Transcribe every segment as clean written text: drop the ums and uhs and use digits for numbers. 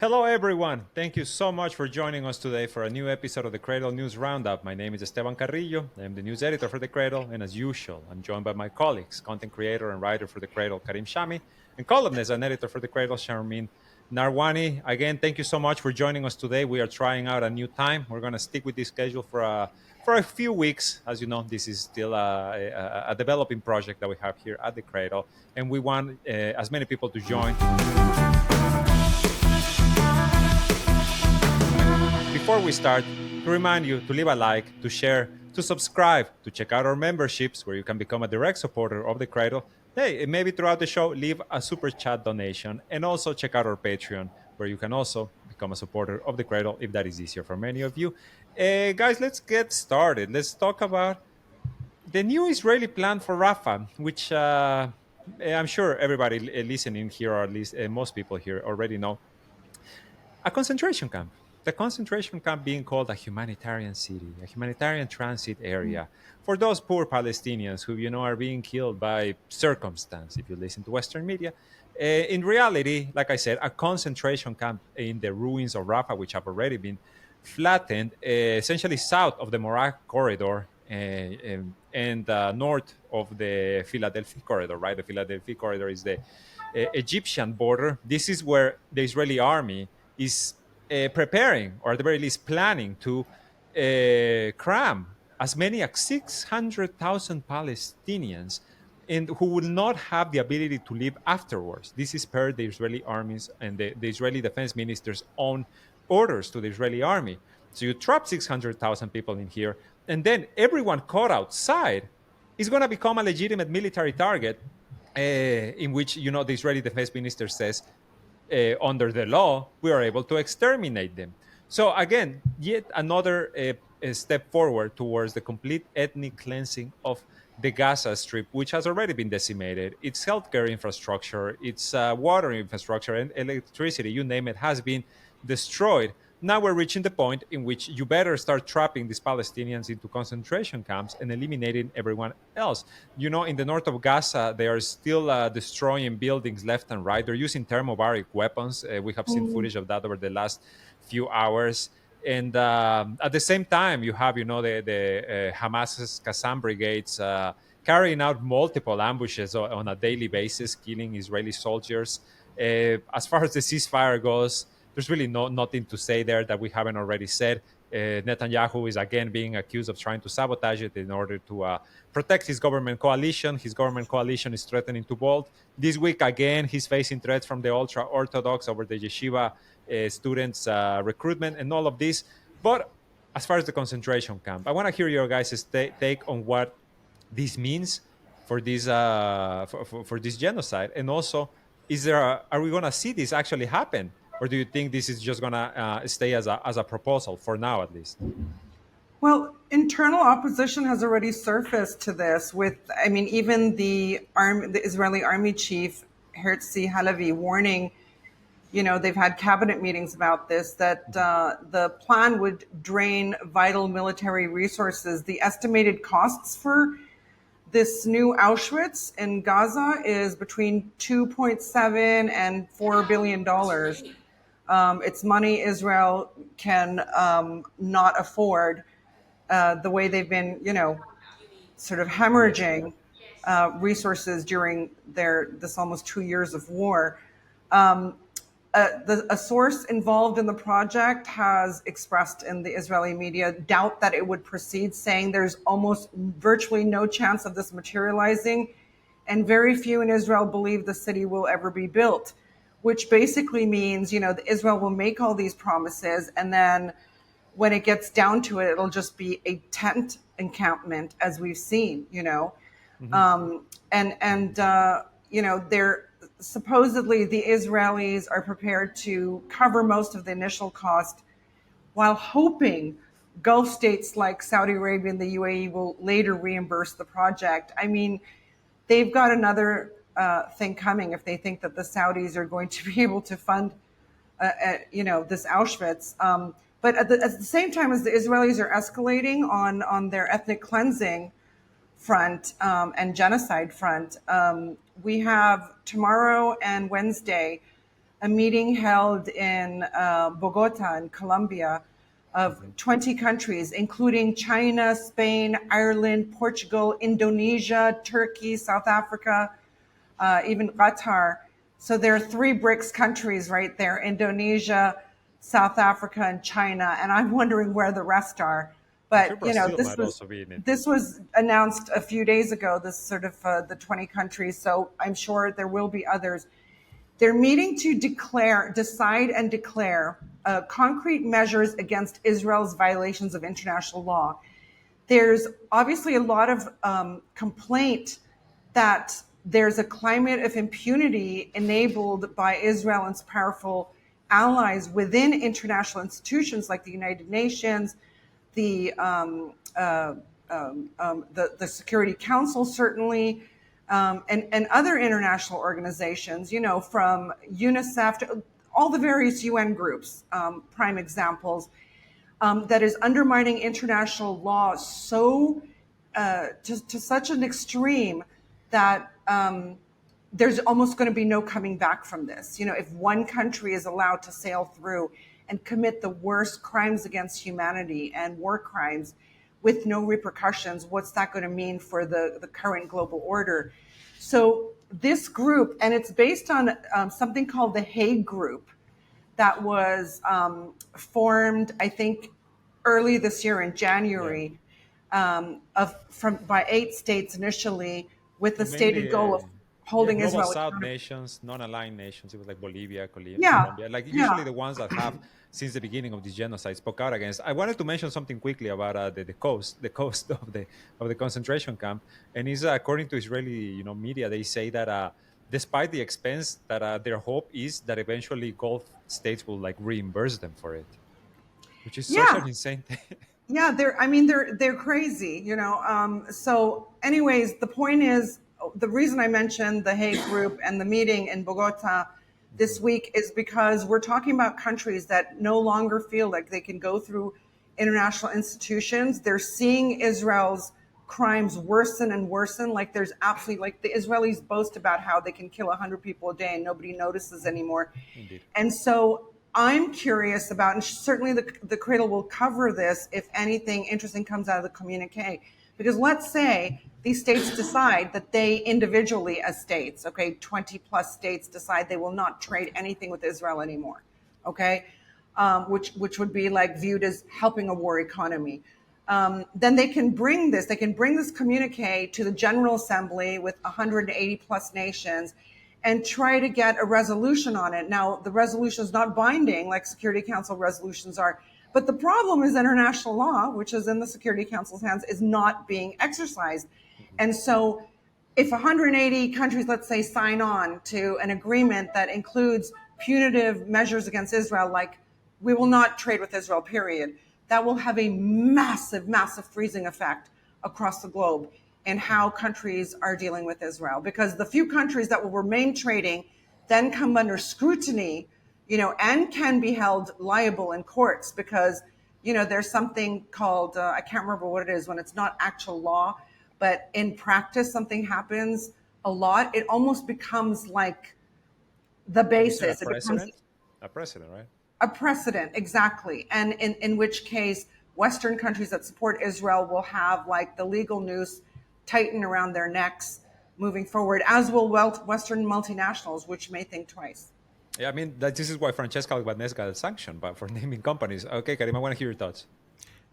Hello, everyone. Thank you so much for joining us today for a new episode of the Cradle News Roundup. My name is Esteban Carrillo. I am the news editor for the Cradle, and as usual, I'm joined by my colleagues, content creator and writer for the Cradle, Karim Shami, and columnist and editor for the Cradle, Sharmin Narwani. Again, thank you so much for joining us today. We are trying out a new time. We're going to stick with this schedule for a few weeks. As you know, this is still a developing project that we have here at the Cradle, and we want as many people to join. Before we start, to remind you to leave a like, to share, to subscribe, to check out our memberships where you can become a direct supporter of the Cradle. Hey, and maybe throughout the show, leave a super chat donation, and also check out our Patreon where you can also become a supporter of the Cradle if that is easier for many of you. Guys, let's get started. Let's talk about the new Israeli plan for Rafah, which I'm sure everybody listening here, or at least most people here, already know a concentration camp. The concentration camp being called a humanitarian city, a humanitarian transit area for those poor Palestinians who, are being killed by circumstance, if you listen to Western media. In reality, like I said, a concentration camp in the ruins of Rafah, which have already been flattened, essentially south of the Morag corridor and north of the Philadelphia corridor, right? The Philadelphia corridor is the Egyptian border. This is where the Israeli army is preparing, or at the very least planning to cram as many as 600,000 Palestinians and who will not have the ability to live afterwards. This is per the Israeli armies and the Israeli defense minister's own orders to the Israeli army. So you trap 600,000 people in here, and then everyone caught outside is going to become a legitimate military target, in which, the Israeli defense minister says, under the law, we are able to exterminate them. So again, yet another a step forward towards the complete ethnic cleansing of the Gaza Strip, which has already been decimated. Its healthcare infrastructure, its water infrastructure, and electricity, you name it, has been destroyed. Now we're reaching the point in which you better start trapping these Palestinians into concentration camps and eliminating everyone else. In the north of Gaza, they are still destroying buildings left and right. They're using thermobaric weapons. We have seen footage of that over the last few hours. And at the same time, you have, the Hamas's Qassam brigades carrying out multiple ambushes on a daily basis, killing Israeli soldiers. As far as the ceasefire goes, there's really nothing to say there that we haven't already said. Netanyahu is again being accused of trying to sabotage it in order to protect his government coalition. His government coalition is threatening to bolt. This week, again, he's facing threats from the ultra-Orthodox over the yeshiva students' recruitment and all of this. But as far as the concentration camp, I want to hear your guys' take on what this means for this for this genocide, and also, are we going to see this actually happen? Or do you think this is just going to stay as a proposal for now, at least? Well, internal opposition has already surfaced to this even the Israeli army chief, Herzi Halevi, warning, they've had cabinet meetings about this, that the plan would drain vital military resources. The estimated costs for this new Auschwitz in Gaza is between 2.7 and $4 billion. It's money Israel can not afford, the way they've been, sort of hemorrhaging resources during this almost 2 years of war. A source involved in the project has expressed in the Israeli media doubt that it would proceed, saying there's almost virtually no chance of this materializing, and very few in Israel believe the city will ever be built, which basically means, Israel will make all these promises, and then when it gets down to it, it'll just be a tent encampment, as we've seen, Mm-hmm. They're supposedly, the Israelis are prepared to cover most of the initial cost, while hoping Gulf states like Saudi Arabia and the UAE will later reimburse the project. I mean, they've got another thing coming if they think that the Saudis are going to be able to fund, this Auschwitz. But at the same time as the Israelis are escalating on their ethnic cleansing front and genocide front, we have tomorrow and Wednesday a meeting held in Bogota in Colombia of 20 countries, including China, Spain, Ireland, Portugal, Indonesia, Turkey, South Africa, even Qatar. So there are three BRICS countries right there: Indonesia, South Africa, and China. And I'm wondering where the rest are. I'm sure But Brazil might also be in it. this was announced a few days ago. This sort of the 20 countries. So I'm sure there will be others. They're meeting to decide and declare concrete measures against Israel's violations of international law. There's obviously a lot of complaint that there's a climate of impunity enabled by Israel and its powerful allies within international institutions like the United Nations, the the Security Council, certainly, and other international organizations, you know, from UNICEF to all the various UN groups, prime examples, that is undermining international law so to such an extreme that there's almost going to be no coming back from this. You know, if one country is allowed to sail through and commit the worst crimes against humanity and war crimes with no repercussions, what's that going to mean for the current global order? So this group, and it's based on something called the Hague Group, that was formed, I think, early this year in January, by 8 states initially, with the stated Mainly, goal of holding global Israel South accountable. nations, non-aligned nations. It was like Bolivia, Yeah, Colombia, like usually yeah. the ones that have since the beginning of this genocide spoke out against. I wanted to mention something quickly about the coast of the concentration camp, and is according to Israeli media, they say that despite the expense, that their hope is that eventually Gulf states will like reimburse them for it, which is such Yeah, an insane thing. yeah, they're crazy, you know. So, anyways, the point is, the reason I mentioned the Hague Group and the meeting in Bogota this week is because we're talking about countries that no longer feel like they can go through international institutions. They're seeing Israel's crimes worsen and worsen. Like there's absolutely, like the Israelis boast about how they can kill 100 people a day and nobody notices anymore. Indeed. And so I'm curious about, and certainly the Cradle will cover this if anything interesting comes out of the communique. Because let's say these states decide that they individually, as states, okay, 20 plus states decide they will not trade anything with Israel anymore, okay, which would be like viewed as helping a war economy. Then they can bring this communique to the General Assembly with 180 plus nations and try to get a resolution on it. Now, the resolution is not binding like Security Council resolutions are, but the problem is international law, which is in the Security Council's hands, is not being exercised. And so if 180 countries, let's say, sign on to an agreement that includes punitive measures against Israel, like we will not trade with Israel, period, that will have a massive, massive freezing effect across the globe in how countries are dealing with Israel. Because the few countries that will remain trading then come under scrutiny, you know, and can be held liable in courts because, you know, there's something called, I can't remember what it is when it's not actual law, but in practice, something happens a lot. It almost becomes like the You said a basis. It becomes precedent, right? a precedent, exactly. And in which case, Western countries that support Israel will have like the legal noose tighten around their necks moving forward, as will Western multinationals, which may think twice. Yeah, I mean this is why Francesca Albanese got sanctioned, but for naming companies. Okay, Karim, I want to hear your thoughts.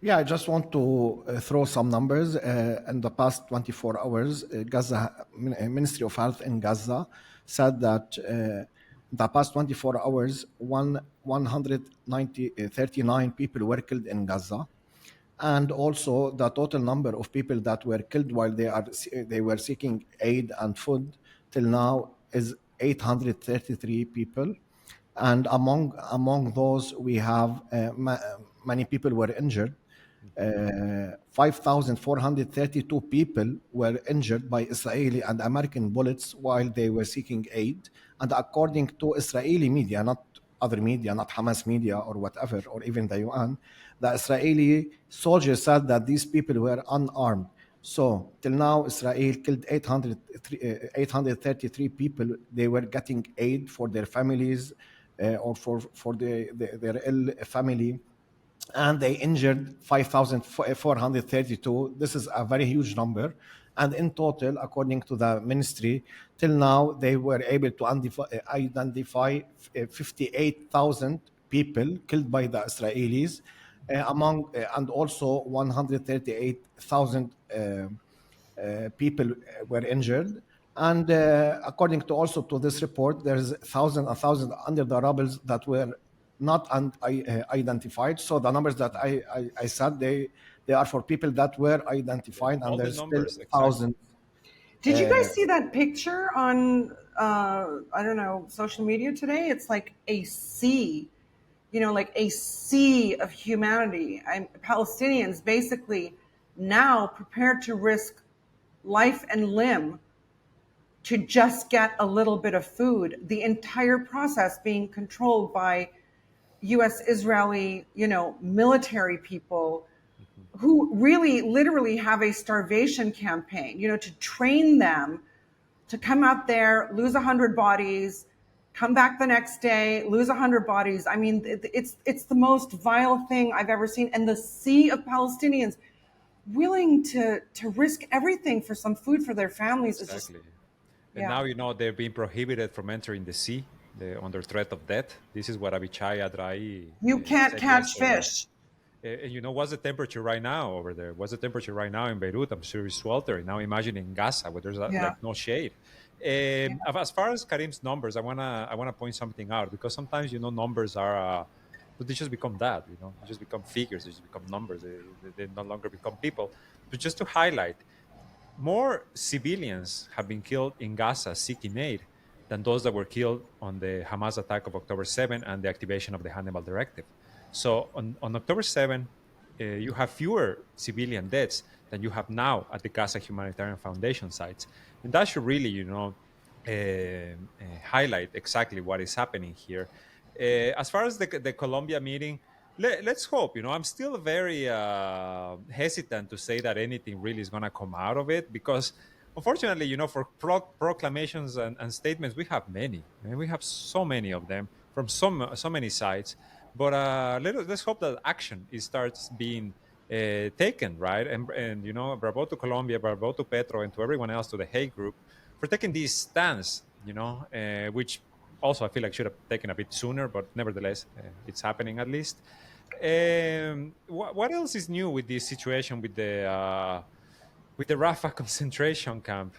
Yeah, I just want to throw some numbers. In the past 24 hours, Gaza Ministry of Health in Gaza said that the past 24 hours, 139 people were killed in Gaza, and also the total number of people that were killed while they were seeking aid and food till now is 833 people, and among those we have many people were injured. 5,432 people were injured by Israeli and American bullets while they were seeking aid. And according to Israeli media, not other media, not Hamas media or whatever, or even the UN, the Israeli soldiers said that these people were unarmed. So till now, Israel killed 833 people. They were getting aid for their families or for their ill family, and they injured 5,432. This is a very huge number. And in total, according to the ministry, till now, they were able to identify 58,000 people killed by the Israelis, and also 138,000 people were injured. And according to also to this report, there's a thousand under the rubble that were not identified. So the numbers that I said, they are for people that were identified, and All the there's still numbers, exactly. thousands. Did you guys see that picture on I don't know, social media today? It's like a sea, like a sea of humanity. Palestinians basically now prepared to risk life and limb to just get a little bit of food. The entire process being controlled by US Israeli, military people who really literally have a starvation campaign, to train them to come out there, lose 100 bodies, come back the next day, lose 100 bodies. I mean, it's the most vile thing I've ever seen. And the sea of Palestinians willing to risk everything for some food for their families is just, Exactly. And now, they're being prohibited from entering the sea under threat of death. This is what Abichai Adrai you can't said catch yesterday. fish. And what's the temperature right now over there? What's the temperature right now in Beirut? I'm sure it's sweltering. Now imagine in Gaza where there's Yeah. like no shade. As far as Karim's numbers, I wanna point something out, because sometimes numbers are they just become that. They just become figures. They just become numbers. They no longer become people. But just to highlight, more civilians have been killed in Gaza seeking aid than those that were killed on the Hamas attack of October 7 and the activation of the Hannibal Directive. So on October 7, you have fewer civilian deaths than you have now at the Gaza Humanitarian Foundation sites. And that should really, highlight exactly what is happening here. As far as the Colombia meeting, let's hope. I'm still very hesitant to say that anything really is going to come out of it, because unfortunately, for proclamations and statements, we have many. We have so many of them from so many sides. But let's hope that action starts being taken, right? And bravo to Colombia, bravo to Petro, and to everyone else, to the Hague Group, for taking this stance. Which also I feel like should have taken a bit sooner, but nevertheless, it's happening at least. What else is new with this situation with the Rafah concentration camp?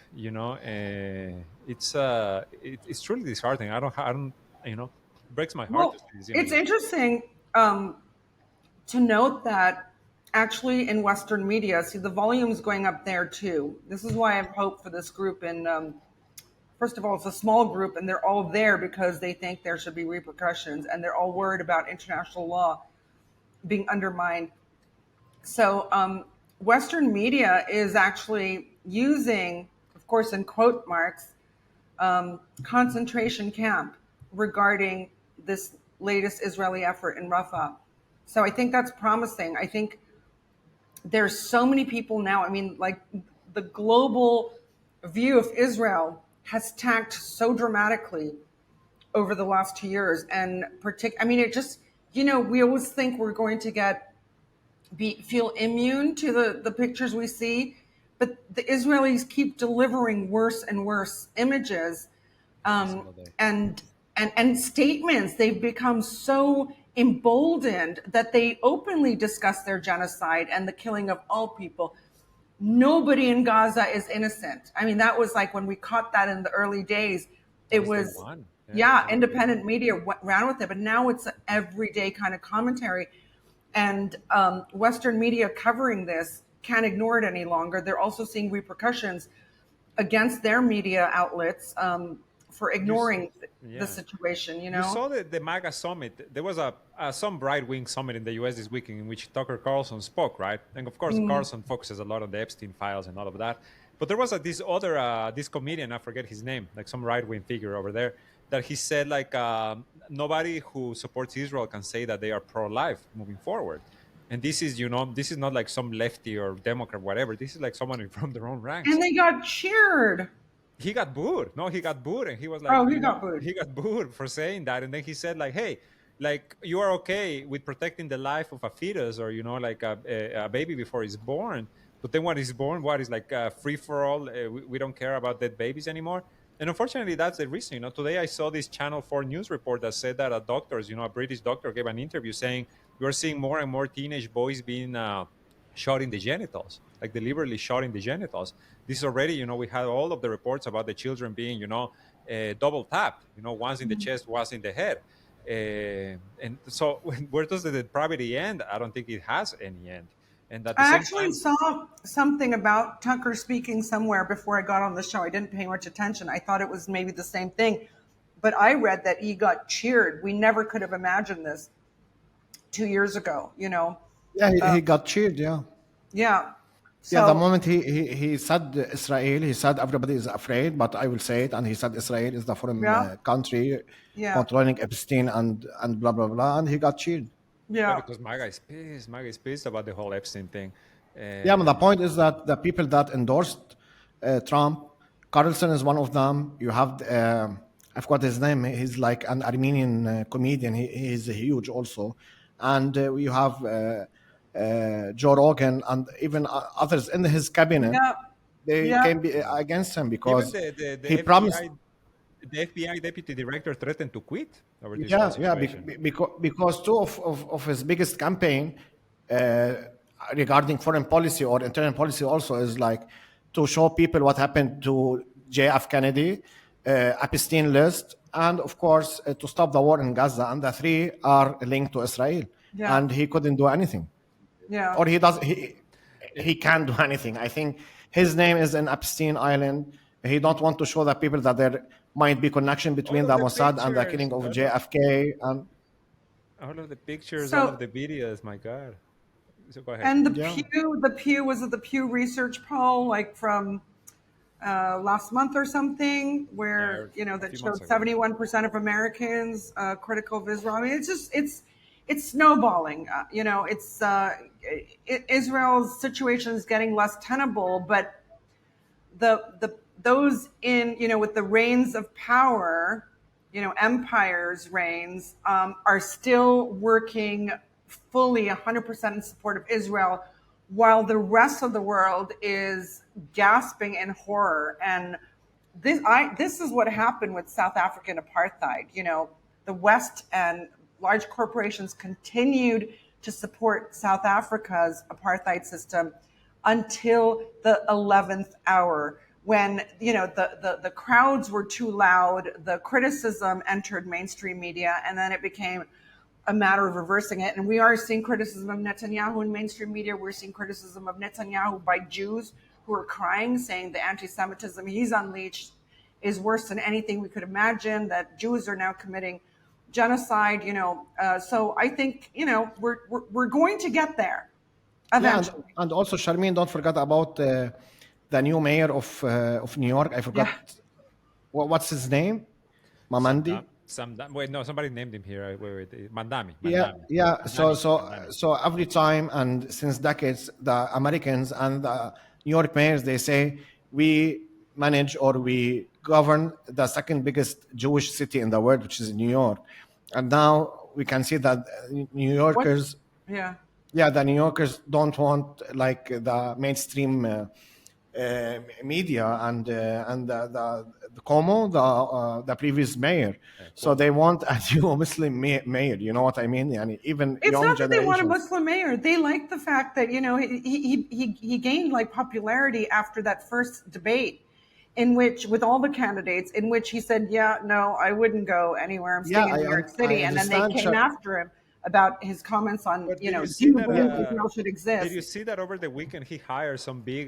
It's truly disheartening. I don't, breaks my heart to Well, see this it's image. interesting to note that actually in Western media, see the volume's going up there too. This is why I have hope for this group. And first of all, it's a small group, and they're all there because they think there should be repercussions, and they're all worried about international law being undermined. So Western media is actually using, of course, in quote marks, concentration camp regarding this latest Israeli effort in Rafah. So I think that's promising. I think there's so many people now. I mean, like the global view of Israel has tanked so dramatically over the last 2 years. And I mean, it just, we always think we're going to feel immune to the pictures we see, but the Israelis keep delivering worse and worse images and statements. They've become so emboldened that they openly discuss their genocide and the killing of all people. Nobody in Gaza is innocent. I mean, that was like when we caught that in the early days. It That day was, one. yeah, independent media ran with it, but now it's an everyday kind of commentary. And Western media covering this can't ignore it any longer. They're also seeing repercussions against their media outlets for ignoring the situation. You saw the MAGA summit. There was some right-wing summit in the U.S. this weekend in which Tucker Carlson spoke, right? And of course, Carlson focuses a lot on the Epstein files and all of that. But there was this comedian, I forget his name, like some right-wing figure over there, that he said like nobody who supports Israel can say that they are pro-life moving forward. And this is not like some lefty or Democrat, whatever. This is like someone from their own ranks. And they got cheered. he got booed. No, he got booed, and he was like, Oh, he got booed. he got booed for saying that, and then he said like, hey, like you are okay with protecting the life of a fetus, or like a baby before he's born, but then when he's born, what is like free for all? We don't care about dead babies anymore. And unfortunately, that's the reason. Today I saw this Channel 4 news report that said that a doctors, a British doctor gave an interview saying we're seeing more and more teenage boys being shot in the genitals, like deliberately shot in the genitals. This already, we had all of the reports about the children being, double tapped, once in the chest, once in the head. And so where does the depravity end? I don't think it has any end. And at the I same actually time, saw something about Tucker speaking somewhere before I got on the show. I didn't pay much attention. I thought it was maybe the same thing. But I read that he got cheered. We never could have imagined this 2 years ago, Yeah, he got cheered. Yeah. Yeah. Yeah, the So, moment he said Israel, he said everybody is afraid, but I will say it, and he said Israel is the foreign yeah, country yeah, controlling Epstein and blah blah blah, and he got cheered. yeah, yeah, because MAGA is pissed. MAGA is pissed about the whole Epstein thing. Yeah, but the Uh, point is that the people that endorsed Trump, Carlson is one of them. You have I forgot his name. He's like an Armenian comedian. He's huge also, and you have Joe Rogan and even others in his cabinet. yeah, They yeah, can be against him even because the he promised. The FBI deputy director threatened to quit over this whole Yeah, yeah, situation. because two of his biggest campaign uh, regarding foreign policy or internal policy also is like to show people what happened to JF Kennedy, Epstein list, and of course to stop the war in Gaza. And the three are linked to Israel, yeah, and he couldn't do anything, yeah. or he can't do anything. I think his name is in Epstein Island. He don't want to show the people that there might be connection All between of the the Mossad and the pictures, killing of JFK. And all of the pictures, all of So, the videos. My God. So go ahead, and Sharmin. yeah, The Pew was it the Pew Research poll, like from last month or something, Yeah, where a that few months showed ago. 71% of Americans critical of Israel. I mean, it's snowballing. It's Israel's situation is getting less tenable, but the those in with the reins of power, empires reigns, are still working fully 100% in support of Israel, while the rest of the world is gasping in horror. And this is what happened with South African apartheid. The West and large corporations continued to support South Africa's apartheid system until the 11th hour, when the crowds were too loud, the criticism entered mainstream media, and then it became a matter of reversing it. And we are seeing criticism of Netanyahu in mainstream media. We're seeing criticism of Netanyahu by Jews who are crying, saying the anti-Semitism he's unleashed is worse than anything we could imagine, that Jews are now committing genocide. So I think we're going to get there yeah, eventually. and also Charmaine, don't forget about the new mayor of New York. I forgot Yeah. what's his name, Some, Mamandi. wait, no, somebody named him here. Wait, Mandami, Yeah, Mandami, yeah. So, Mandami, so, Mandami. so every time and since decades, the Americans and the New York mayors, they say we manage or we govern the second biggest Jewish city in the world, which is New York. And now we can see that New What? Yorkers, Yeah. yeah, the New Yorkers don't want like the mainstream media and the Como, the previous mayor. So Cuomo. they want a new Muslim mayor. You know what I mean? And even It's young not that they want a generations. Muslim mayor. They like the fact that he gained like popularity after that first debate, in which with all the candidates, in which he said, "Yeah, no, I wouldn't go anywhere. I'm Yeah, staying in New York I City." And then they understand. came after him about his comments on, But did you do see you that? believe Yeah, Israel should Did exist? you see that over the weekend he hired some big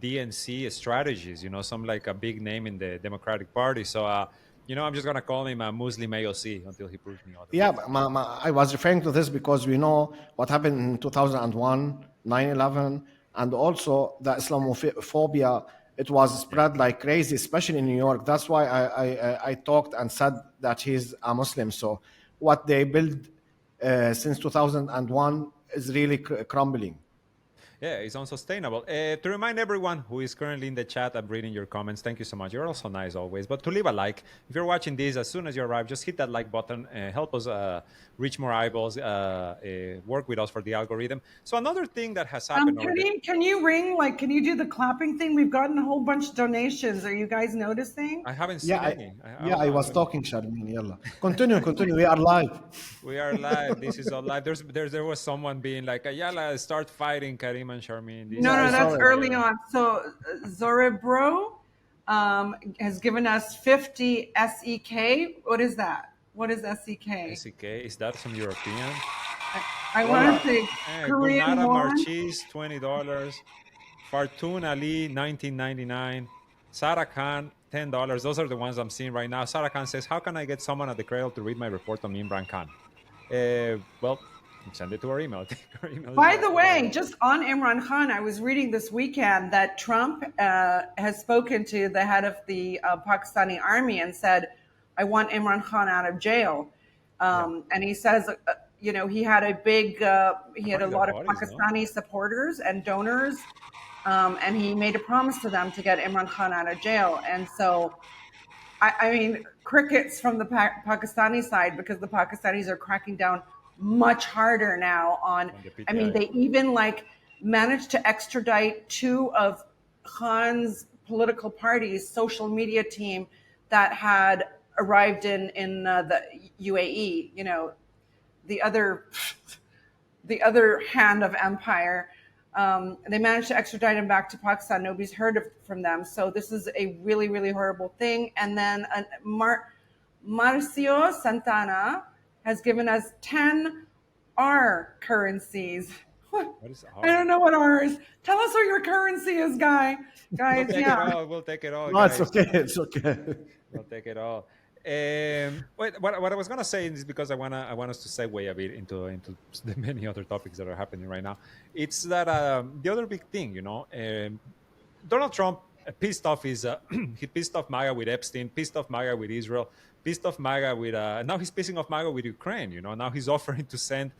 DNC strategies? Some like a big name in the Democratic Party. So I'm just gonna call him a Muslim AOC until he proves me yeah. otherwise. I was referring to this because we know what happened in 2001, 9/11, and also the Islamophobia. It was Yeah. spread like crazy, especially in New York. That's why I talked and said that he's a Muslim. So what they built since 2001 is really crumbling. Yeah, it's unsustainable. To remind everyone who is currently in the chat, I'm reading your comments. Thank you so much. You're also nice always. But to leave a like, if you're watching this, as soon as you arrive, just hit that like button. Help us reach more eyeballs. Work with us for the algorithm. So another thing that has happened over there. Can you ring, like, can you do the clapping thing? We've gotten a whole bunch of donations. Are you guys noticing? I haven't Yeah, seen any. I was talking, Sharmin. Yalla. Continue. We are live. We are live. This is all live. There was someone being like, Ayala, start fighting Karim and Charmin. This No, Yeah, I no, is saw that's it. early on. So Zorebro has given us 50 SEK. What is that? What is SEK? SEK. Is that some European? I want Wallah. to say Korean Gulnara won. Marchis, $20. Fartun Ali, 1999. Sarah Khan, $10. Those are the ones I'm seeing right now. Sarah Khan says, how can I get someone at the Cradle to read my report on Imran Khan? Well, send it to our email. Our email By is the way, just on Imran Khan, I was reading this weekend that Trump has spoken to the head of the Pakistani army and said, I want Imran Khan out of jail. And he says, he had he had a Apparently they're lot of buddies, no? Pakistani supporters and donors. And he made a promise to them to get Imran Khan out of jail. And so, I mean, crickets from the Pakistani side, because the Pakistanis are cracking down much harder now on. On the I mean, PTI. they even managed to extradite two of Khan's political party's social media team that had arrived in the UAE. The other the other hand of empire. They managed to extradite him back to Pakistan. Nobody's heard from them. So this is a really, really horrible thing. And then Marcio Santana has given us 10 R currencies. What is I don't know what R is. Tell us what your currency is, guys. We'll take Yeah. it all. We'll take it all, No, it's guys. okay. It's okay. We'll take it all. What I was gonna say is because I want us to segue a bit into the many other topics that are happening right now. It's that the other big thing, Donald Trump pissed off he pissed off MAGA with Epstein, pissed off MAGA with Israel, pissed off MAGA with now he's pissing off MAGA with Ukraine. Now he's offering to send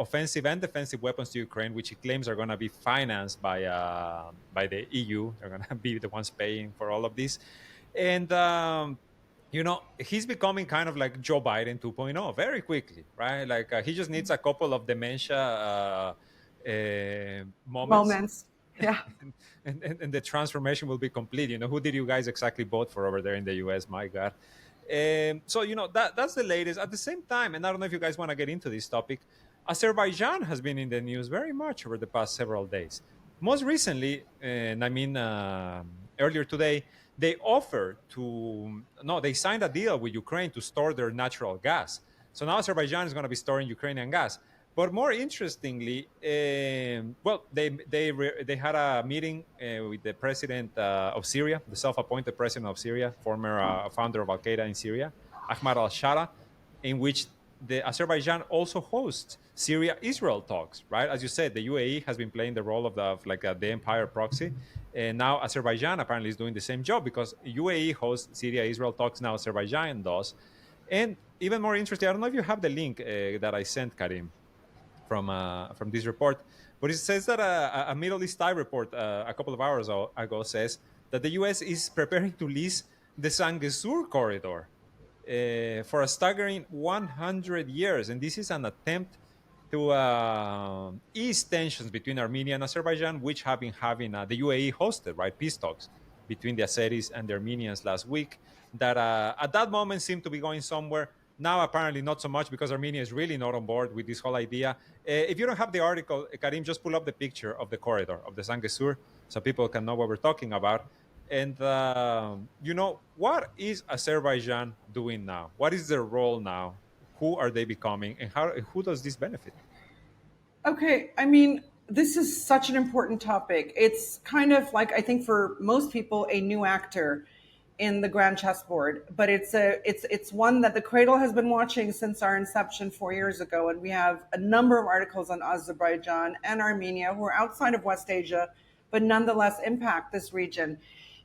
offensive and defensive weapons to Ukraine, which he claims are going to be financed by the EU. They're going to be the ones paying for all of this, and he's becoming kind of like Joe Biden 2.0 very quickly, right? Like he just needs a couple of dementia moments. Yeah. and the transformation will be complete. Who did you guys exactly vote for over there in the US? My God. So that's the latest. At the same time, and I don't know if you guys want to get into this topic, Azerbaijan has been in the news very much over the past several days. Most recently, and I mean earlier today, they signed a deal with Ukraine to store their natural gas. So now Azerbaijan is going to be storing Ukrainian gas. But more interestingly, they had a meeting with the president of Syria, the self-appointed president of Syria, former founder of Al-Qaeda in Syria, Ahmad al-Shara, in which the Azerbaijan also hosts Syria-Israel talks, right? As you said, the UAE has been playing the role of the empire proxy. And now Azerbaijan apparently is doing the same job because UAE hosts Syria-Israel talks, now Azerbaijan does. And even more interesting, I don't know if you have the link that I sent, Karim, from this report, but it says that a Middle East Eye report a couple of hours ago says that the U.S. is preparing to lease the Zangezur Corridor for a staggering 100 years. And this is an attempt to ease tensions between Armenia and Azerbaijan, which have been having the UAE hosted, right, peace talks between the Azeris and the Armenians last week that at that moment seemed to be going somewhere. Now, apparently not so much because Armenia is really not on board with this whole idea. If you don't have the article, Karim, just pull up the picture of the corridor, of the Zangezur, so people can know what we're talking about. And, what is Azerbaijan doing now? What is their role now? Who are they becoming? And who does this benefit? Okay, I mean, this is such an important topic. It's kind of like, I think for most people, a new actor in the grand chessboard, but it's one that the Cradle has been watching since our inception 4 years ago, and we have a number of articles on Azerbaijan and Armenia, who are outside of West Asia, but nonetheless impact this region.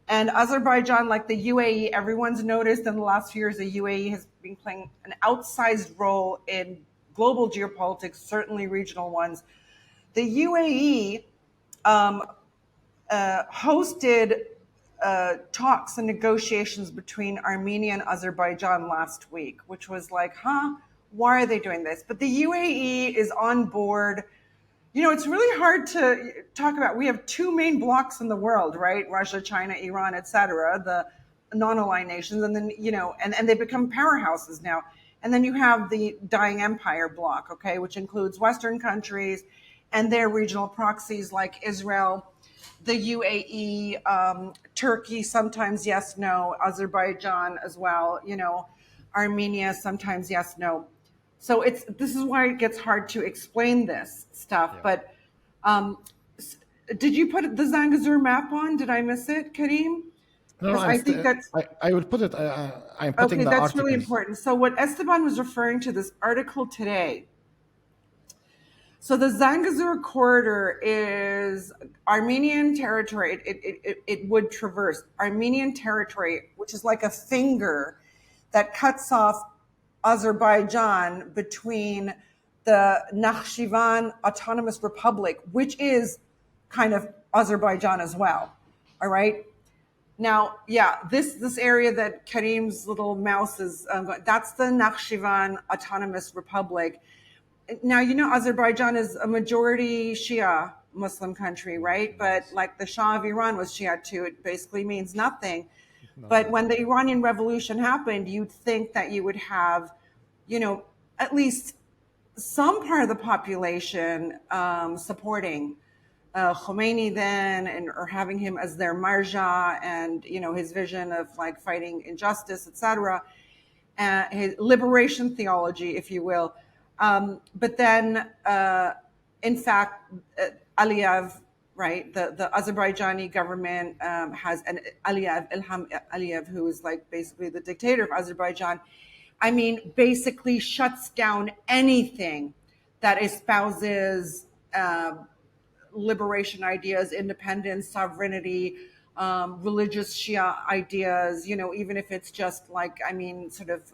And Azerbaijan, like the UAE, everyone's noticed in the last few years, the UAE has been playing an outsized role in global geopolitics, certainly regional ones. The UAE hosted talks and negotiations between Armenia and Azerbaijan last week, which was like, huh, why are they doing this? But the UAE is on board. You know, it's really hard to talk about. We have two main blocks in the world, right? Russia, China, Iran, etc., the non-aligned nations, and then, you know, and they become powerhouses now. And then you have the dying empire bloc, okay, which includes Western countries and their regional proxies like Israel, the UAE, Turkey, sometimes yes, no, Azerbaijan as well, you know, Armenia, sometimes yes, no. So this is why it gets hard to explain this stuff. Yeah. But did you put the Zangezur map on? Did I miss it, Kareem? No, Because I think that's I will put it. I'm putting okay. the That's really articles. important. So what Esteban was referring to, this article today. So the Zangezur Corridor is Armenian territory. It would traverse Armenian territory, which is like a finger that cuts off Azerbaijan between the Nakhchivan Autonomous Republic, which is kind of Azerbaijan as well. All right. Now, yeah, this area that Kareem's little mouse is that's the Nakhchivan Autonomous Republic. Now, you know, Azerbaijan is a majority Shia Muslim country, right? But like the Shah of Iran was Shia too. It basically means nothing. But when the Iranian Revolution happened, you'd think that you would have, you know, at least some part of the population supporting Khomeini then, or having him as their marja, and you know his vision of like fighting injustice, etc. His liberation theology, if you will. But then, in fact, Aliyev, right, the Azerbaijani government has an Aliyev, Ilham Aliyev, who is like basically the dictator of Azerbaijan. I mean, basically shuts down anything that espouses liberation ideas, independence, sovereignty, religious Shia ideas, you know, even if it's just like, I mean, sort of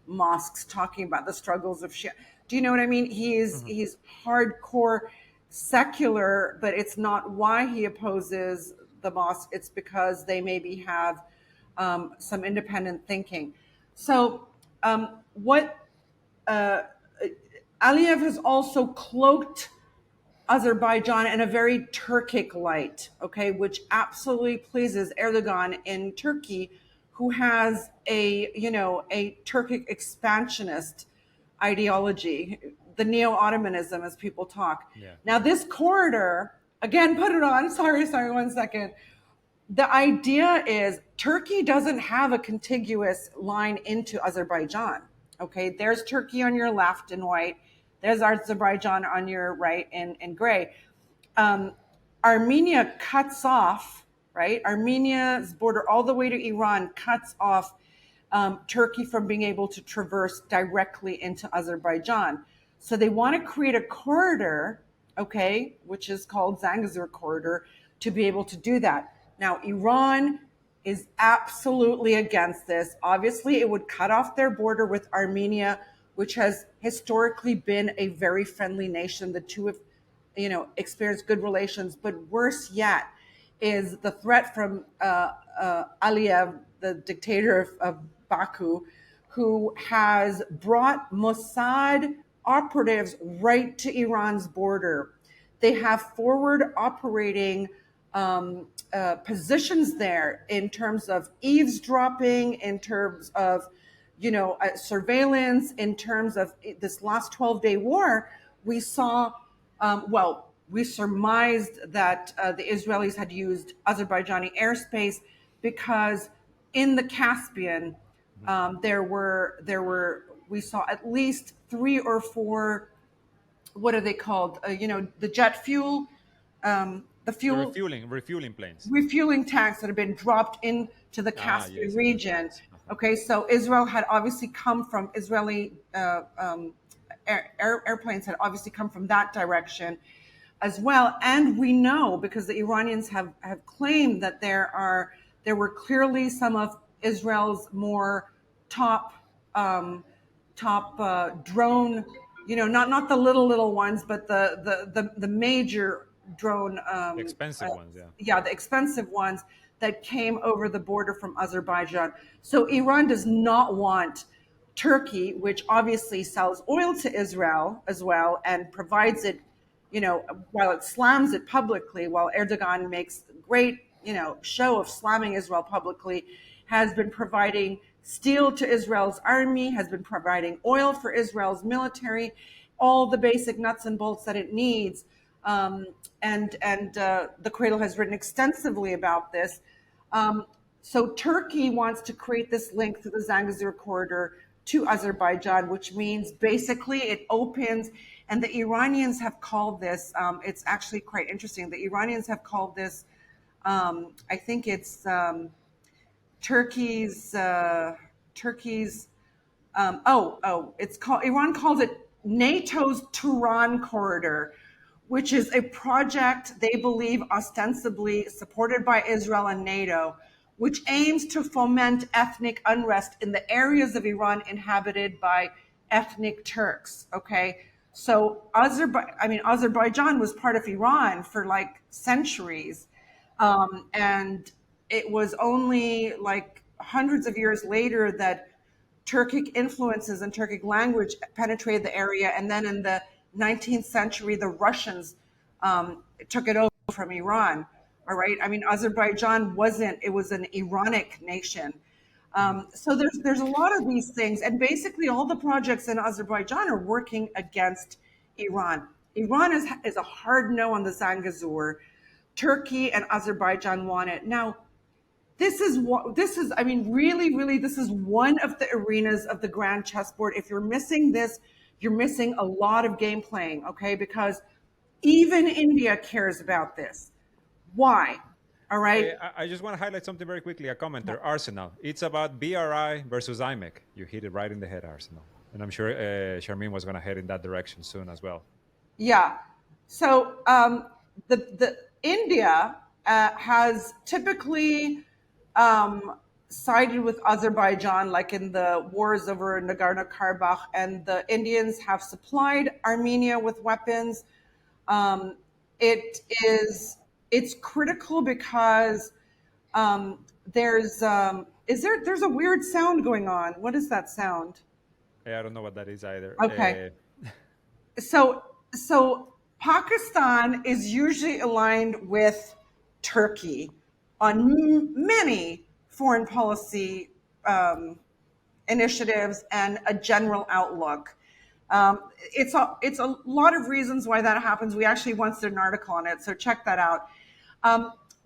mosques talking about the struggles of Shia. Do you know what I mean? He's hardcore secular, but it's not why he opposes the mosque. It's because they maybe have some independent thinking. So what Aliyev has also cloaked Azerbaijan in a very Turkic light, okay, which absolutely pleases Erdogan in Turkey, who has a, you know, a Turkic expansionist ideology, the neo-Ottomanism as people talk. Yeah. Now this corridor, again, put it on, sorry, 1 second. The idea is Turkey doesn't have a contiguous line into Azerbaijan. Okay, there's Turkey on your left in white. There's Azerbaijan on your right in gray. Armenia cuts off, right? Armenia's border all the way to Iran cuts off Turkey from being able to traverse directly into Azerbaijan. So they want to create a corridor, okay, which is called Zangezur Corridor, to be able to do that. Now, Iran is absolutely against this. Obviously, it would cut off their border with Armenia, which has historically been a very friendly nation. The two have, you know, experienced good relations. But worse yet is the threat from Aliyev, the dictator of Baku, who has brought Mossad operatives right to Iran's border. They have forward operating positions there in terms of eavesdropping, in terms of, you know, surveillance, in terms of this last 12-day war. We saw, we surmised that the Israelis had used Azerbaijani airspace because in the Caspian, we saw at least 3 or 4, what are they called? You know, the jet fuel, the fuel Refueling planes. refueling tanks that have been dropped into the Caspian region. Okay, so Israel had obviously come from Israeli airplanes had obviously come from that direction as well. And we know, because the Iranians have claimed, that there were clearly some of Israel's more top drone, you know, not the little ones, but the major drone, The expensive ones, yeah. yeah, the expensive ones that came over the border from Azerbaijan. So Iran does not want Turkey, which obviously sells oil to Israel as well and provides it, while it slams it publicly, while Erdogan makes great, show of slamming Israel publicly, has been providing steel to Israel's army, has been providing oil for Israel's military, all the basic nuts and bolts that it needs. And the Cradle has written extensively about this. So Turkey wants to create this link through the Zangezur Corridor to Azerbaijan, which means basically it opens, and the Iranians have called this, it's actually quite interesting. The Iranians have called this, I think it's Turkey's, it's called, Iran calls it NATO's Turan Corridor, which is a project they believe ostensibly supported by Israel and NATO, which aims to foment ethnic unrest in the areas of Iran inhabited by ethnic Turks. Okay, so Azerbaijan was part of Iran for like centuries, and it was only like hundreds of years later that Turkic influences and Turkic language penetrated the area, and then in the 19th century, the Russians took it over from Iran. All right. I mean, Azerbaijan wasn't, it was an Iranic nation. So there's a lot of these things. And basically all the projects in Azerbaijan are working against Iran. Iran is a hard no on the Zangezur. Turkey and Azerbaijan want it. Now, this is, I mean, really, this is one of the arenas of the grand chessboard. If you're missing this, you're missing a lot of game playing, okay? Because even India cares about this. Why? All right. I just want to highlight something very quickly. A commenter, Arsenal. It's about BRI versus IMEC. You hit it right in the head, Arsenal. And I'm sure Charmaine was going to head in that direction soon as well. Yeah. So the India has typically sided with Azerbaijan, like in the wars over Nagorno-Karabakh, and the Indians have supplied Armenia with weapons. It's critical because there's a weird sound going on. What is that sound? I don't know what that is either. Okay. So Pakistan is usually aligned with Turkey on many foreign policy initiatives and a general outlook. It's a lot of reasons why that happens. We actually once did an article on it, so check that out.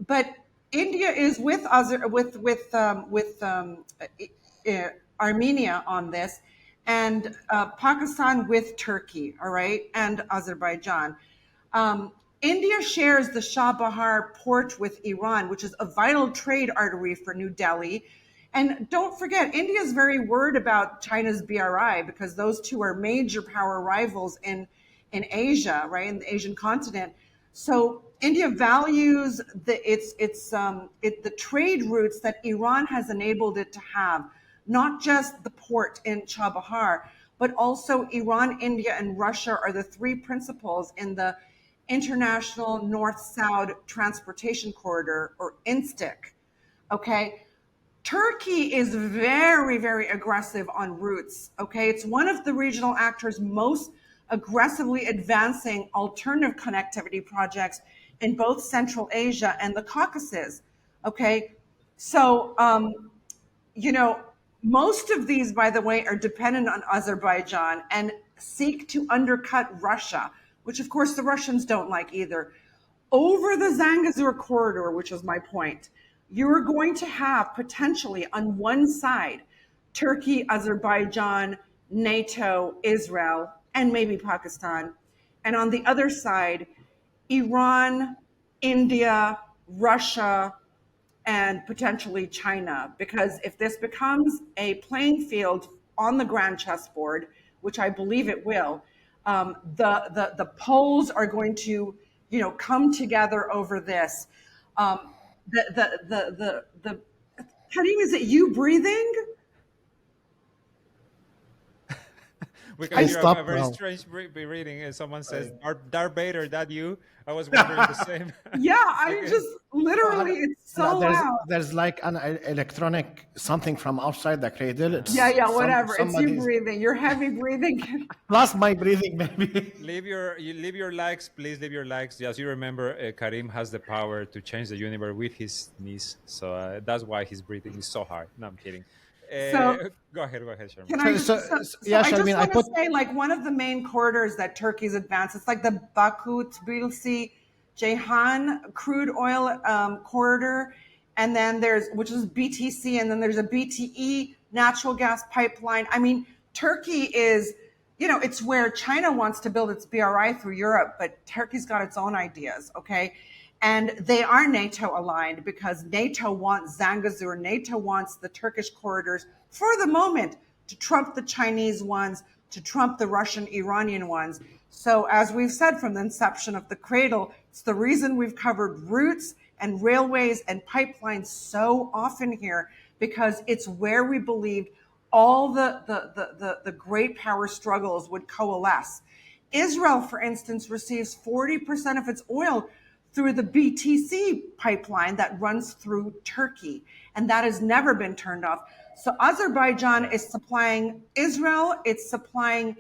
But India is with Armenia on this, and Pakistan with Turkey, all right, and Azerbaijan. India shares the Shah Bahar port with Iran, which is a vital trade artery for New Delhi. And don't forget, India is very worried about China's BRI because those two are major power rivals in Asia, right, in the Asian continent. So India values the trade routes that Iran has enabled it to have, not just the port in Chabahar, but also Iran, India, and Russia are the three principals in the International North-South Transportation Corridor, or INSTIC. Okay. Turkey is very, very aggressive on routes. Okay. It's one of the regional actors most aggressively advancing alternative connectivity projects in both Central Asia and the Caucasus. Okay. So, most of these, by the way, are dependent on Azerbaijan and seek to undercut Russia, which of course the Russians don't like either. Over the Zangezur Corridor, which is my point, you're going to have potentially on one side Turkey, Azerbaijan, NATO, Israel, and maybe Pakistan. And on the other side, Iran, India, Russia, and potentially China. Because if this becomes a playing field on the grand chessboard, which I believe it will, the polls are going to, come together over this. Karim, is it you breathing? because you're a stopped very now. strange reading. And someone says, Darth Vader, that you? I was wondering the same. Yeah, I Okay. just literally, it's so loud. There's like an electronic something from outside the cradle. Yeah, It's yeah, whatever. It's you somebody's breathing. Your heavy breathing. plus my breathing maybe. Leave your likes, please leave your likes. As you remember, Karim has the power to change the universe with his knees, so that's why his breathing is so hard. No, I'm kidding. So Go ahead, Sharma. can I just, Yeah, I just Sharmeen, I want to put say, like, one of the main corridors that Turkey's advanced, it's like the Baku, Tbilisi, Ceyhan crude oil corridor. And then which is BTC, and then there's a BTE natural gas pipeline. I mean, Turkey is, it's where China wants to build its BRI through Europe, but Turkey's got its own ideas, okay? And they are NATO aligned because NATO wants Zangezur, NATO wants the Turkish corridors for the moment to trump the Chinese ones, to trump the Russian, Iranian ones. So as we've said from the inception of the Cradle, it's the reason we've covered routes and railways and pipelines so often here, because it's where we believed all the great power struggles would coalesce. Israel, for instance, receives 40% of its oil through the BTC pipeline that runs through Turkey, and that has never been turned off. So Azerbaijan is supplying Israel, it's supplying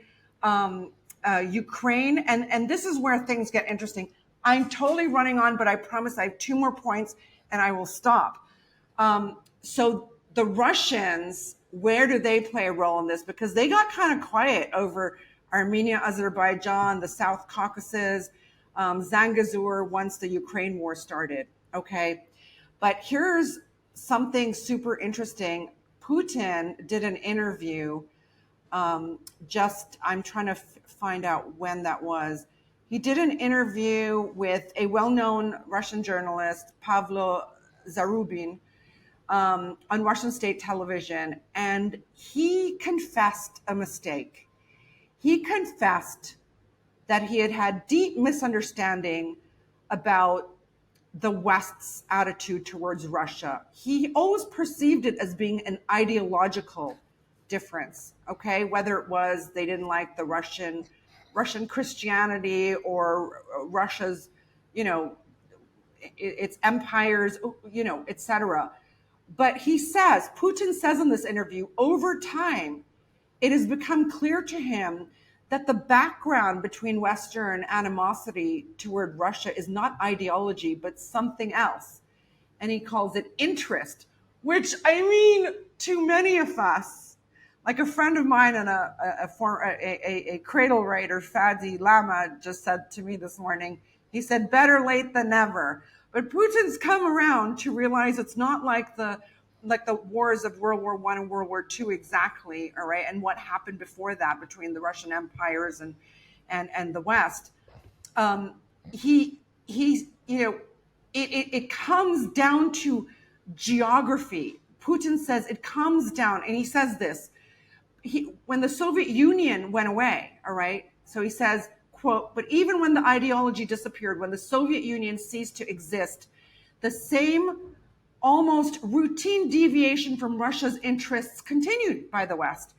Ukraine, and this is where things get interesting. I'm totally running on, but I promise I have 2 more points and I will stop. So the Russians, where do they play a role in this? Because they got kind of quiet over Armenia, Azerbaijan, the South Caucasus, Zangezur once the Ukraine war started, okay? But here's something super interesting. Putin did an interview, I'm trying to find out when that was. He did an interview with a well-known Russian journalist, Pavlo Zarubin, on Russian state television, and he confessed a mistake. He confessed that he had deep misunderstanding about the West's attitude towards Russia. He always perceived it as being an ideological difference, okay? Whether it was they didn't like the Russian Christianity or Russia's, its empires, etc. But Putin says in this interview, over time, it has become clear to him that the background between Western animosity toward Russia is not ideology, but something else. And he calls it interest, which, I mean, to many of us, like a friend of mine and a Cradle writer, Fadi Lama, just said to me this morning, he said, better late than never. But Putin's come around to realize it's not like the wars of World War I and World War II exactly, all right, and what happened before that between the Russian empires and the West. It comes down to geography. Putin says it comes down, and he says this, when the Soviet Union went away, all right, so he says, quote, but even when the ideology disappeared, when the Soviet Union ceased to exist, the same almost routine deviation from Russia's interests continued by the West.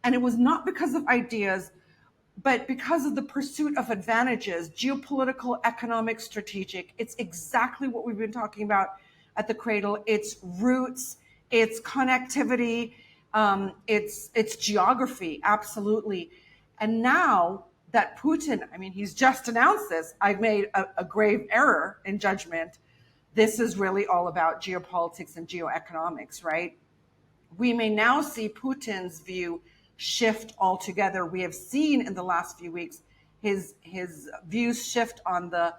And it was not because of ideas, but because of the pursuit of advantages, geopolitical, economic, strategic. It's exactly what we've been talking about at the Cradle. It's roots, it's connectivity, it's geography, absolutely. And now that Putin, he's just announced this, I've made a grave error in judgment. This is really all about geopolitics and geoeconomics, right? We may now see Putin's view shift altogether. We have seen in the last few weeks his views shift on the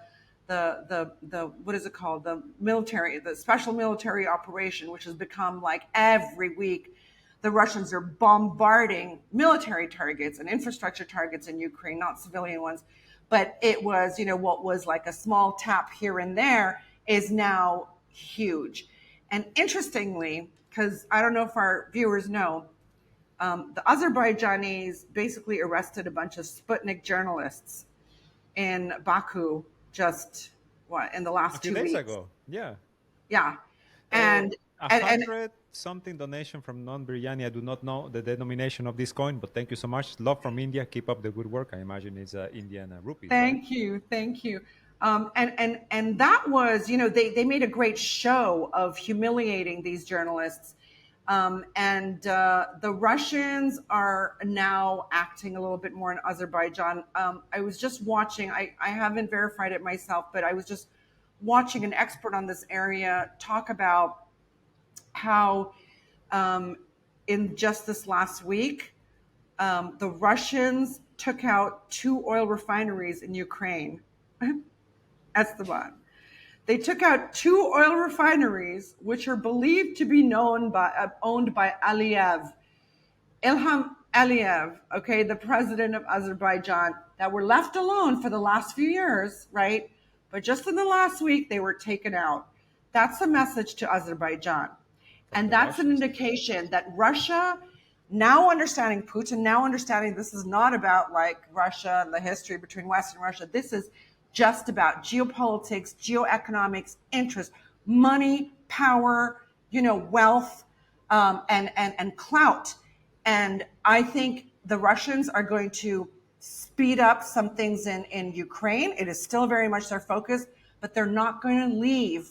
what is it called? The special military operation, which has become like every week the Russians are bombarding military targets and infrastructure targets in Ukraine, not civilian ones. But it was, what was like a small tap here and there is now huge. And interestingly, because I don't know if our viewers know, the Azerbaijanis basically arrested a bunch of Sputnik journalists in Baku in the last 2 weeks. A few days ago, yeah. Yeah. And And 100 something donation from non-Biryani. I do not know the denomination of this coin, but thank you so much. Love from India. Keep up the good work. I imagine it's Indian rupees, right? thank you. And that was, they made a great show of humiliating these journalists. And the Russians are now acting a little bit more in Azerbaijan. I was just watching, I haven't verified it myself, but I was just watching an expert on this area talk about how in just this last week, the Russians took out 2 oil refineries in Ukraine. Esteban. They took out 2 oil refineries, which are believed to be owned by Aliyev, Ilham Aliyev, okay, the president of Azerbaijan, that were left alone for the last few years, right? But just in the last week, they were taken out. That's a message to Azerbaijan. And that's an indication that Russia, now understanding Putin, now understanding this is not about like Russia and the history between West and Russia. This is just about geopolitics, geoeconomics, interest, money, power, wealth, and clout. And I think the Russians are going to speed up some things in Ukraine. It is still very much their focus, but they're not going to leave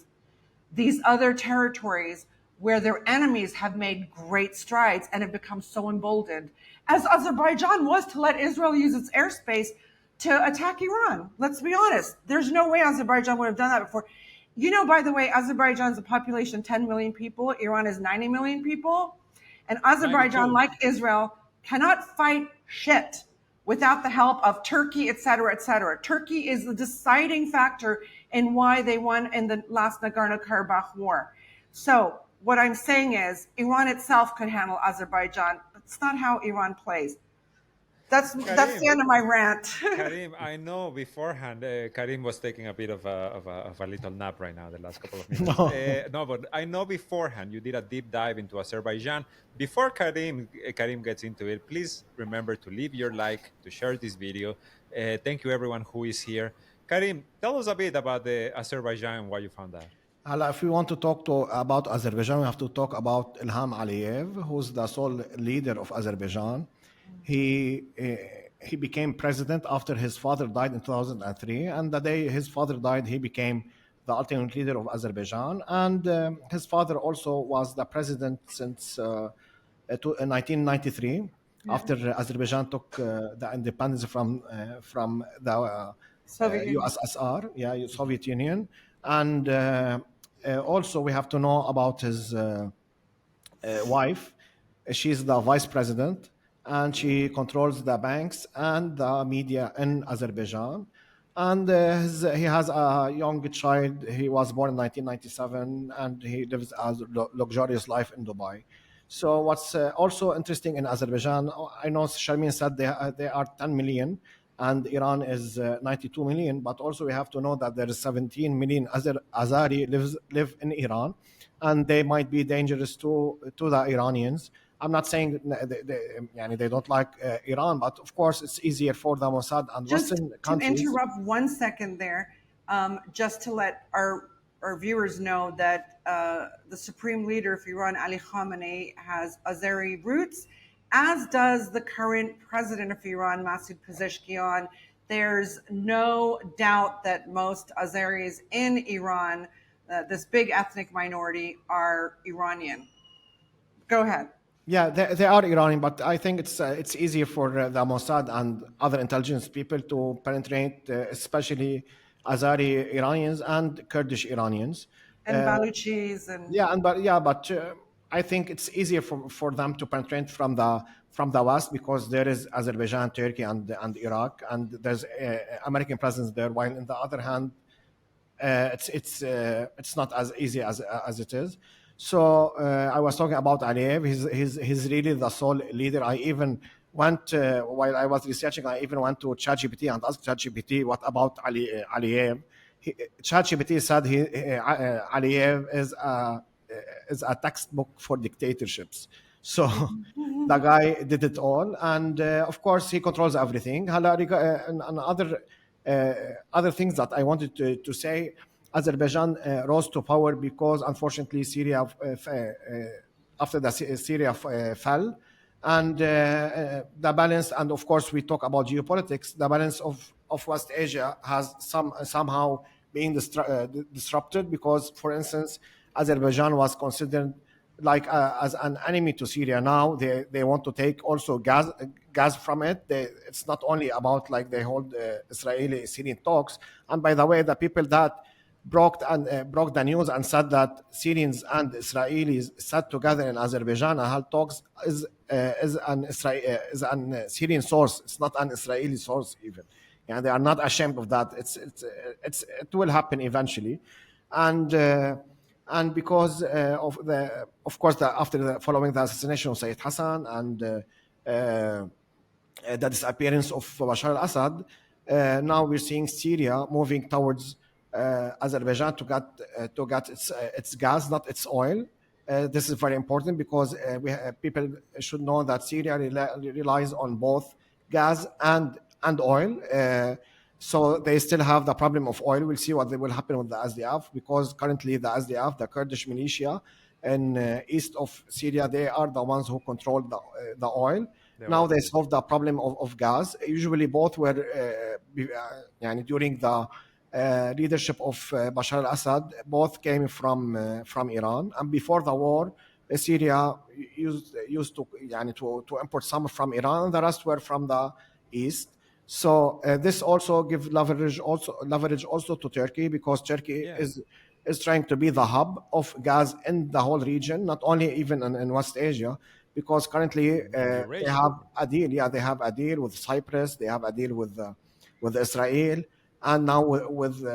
these other territories where their enemies have made great strides and have become so emboldened, as Azerbaijan was to let Israel use its airspace to attack Iran. Let's be honest. There's no way Azerbaijan would have done that before. By the way, Azerbaijan's a population 10 million people. Iran is 90 million people. And Azerbaijan, 92. like Israel, cannot fight shit without the help of Turkey, et cetera, et cetera. Turkey is the deciding factor in why they won in the last Nagorno-Karabakh war. So what I'm saying is Iran itself can handle Azerbaijan, but it's not how Iran plays. That's the end of my rant. Karim, I know beforehand, Karim was taking a bit of a little nap right now, the last couple of minutes. No, but I know beforehand you did a deep dive into Azerbaijan. Before Karim gets into it, please remember to leave your like, to share this video. Thank you everyone who is here. Karim, tell us a bit about the Azerbaijan and why you found that. If we want to talk about Azerbaijan, we have to talk about Ilham Aliyev, who's the sole leader of Azerbaijan. He became president after his father died in 2003, and the day his father died, he became the ultimate leader of Azerbaijan. And his father also was the president since 1993, after Azerbaijan took the independence from the USSR, Soviet Union. And also we have to know about his wife. She's the vice president, and she controls the banks and the media in Azerbaijan. And he has a young child. He was born in 1997, and he lives a luxurious life in Dubai. So what's also interesting in Azerbaijan, I know Sharmin said they are 10 million, and Iran is 92 million, but also we have to know that there is 17 million Azari live in Iran, and they might be dangerous to the Iranians. I'm not saying they don't like Iran, but of course it's easier for the Mossad and Western countries. To interrupt 1 second there, just to let our viewers know that the supreme leader of Iran, Ali Khamenei, has Azeri roots, as does the current president of Iran, Masoud Pezeshkian. There's no doubt that most Azeris in Iran, this big ethnic minority, are Iranian. Go ahead. Yeah, they are Iranian, but I think it's easier for the Mossad and other intelligence people to penetrate, especially Azari Iranians and Kurdish Iranians. And Baluchis and but I think it's easier for them to penetrate from the west, because there is Azerbaijan, Turkey, and Iraq, and there's American presence there. While on the other hand, it's not as easy as it is. So I was talking about Aliyev. He's really the sole leader. I even went while I was researching. I even went to ChatGPT and asked ChatGPT, "What about Aliyev?" ChatGPT said Aliyev is a textbook for dictatorships. So the guy did it all, and of course he controls everything. And other things that I wanted to say. Azerbaijan rose to power because, unfortunately, Syria after the Syria fell, and the balance. And of course, we talk about geopolitics. The balance of West Asia has somehow being disrupted because, for instance, Azerbaijan was considered like as an enemy to Syria. Now they want to take also gas from it. It's not only about like they hold Israeli Syrian talks. And by the way, the people that broke the news and said that Syrians and Israelis sat together in Azerbaijan and had talks is an Syrian source. It's not an Israeli source even. Yeah, they are not ashamed of that. It will happen eventually, and because of course after following the assassination of Sayyid Hassan and the disappearance of Bashar al-Assad, now we're seeing Syria moving towards Azerbaijan to get its gas, not its oil. This is very important because people should know that Syria relies on both gas and oil. So they still have the problem of oil. We'll see what will happen with the SDF because currently the SDF, the Kurdish militia in east of Syria, they are the ones who control the oil. Now they solved the problem of gas. Usually both were during the leadership of Bashar al-Assad, both came from Iran. And before the war, Syria used to import some from Iran, and the rest were from the east. So this also gives leverage also to Turkey because Turkey is trying to be the hub of gas in the whole region, not only even in West Asia, because currently they have a deal. Yeah, they have a deal with Cyprus. They have a deal with Israel, and now with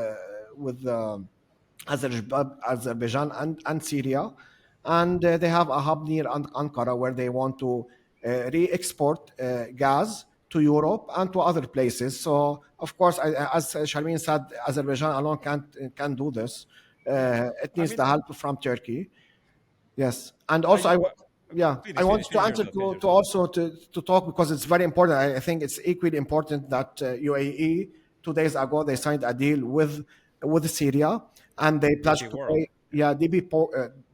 Azerbaijan and Syria, and they have a hub near Ankara where they want to re-export gas to Europe and to other places. So, of course, as Sharmeen said, Azerbaijan alone can't do this. It needs the help from Turkey. Yes, and also I want to answer to also to talk because it's very important. I think it's equally important that UAE 2 days ago they signed a deal with Syria and they pledged to pay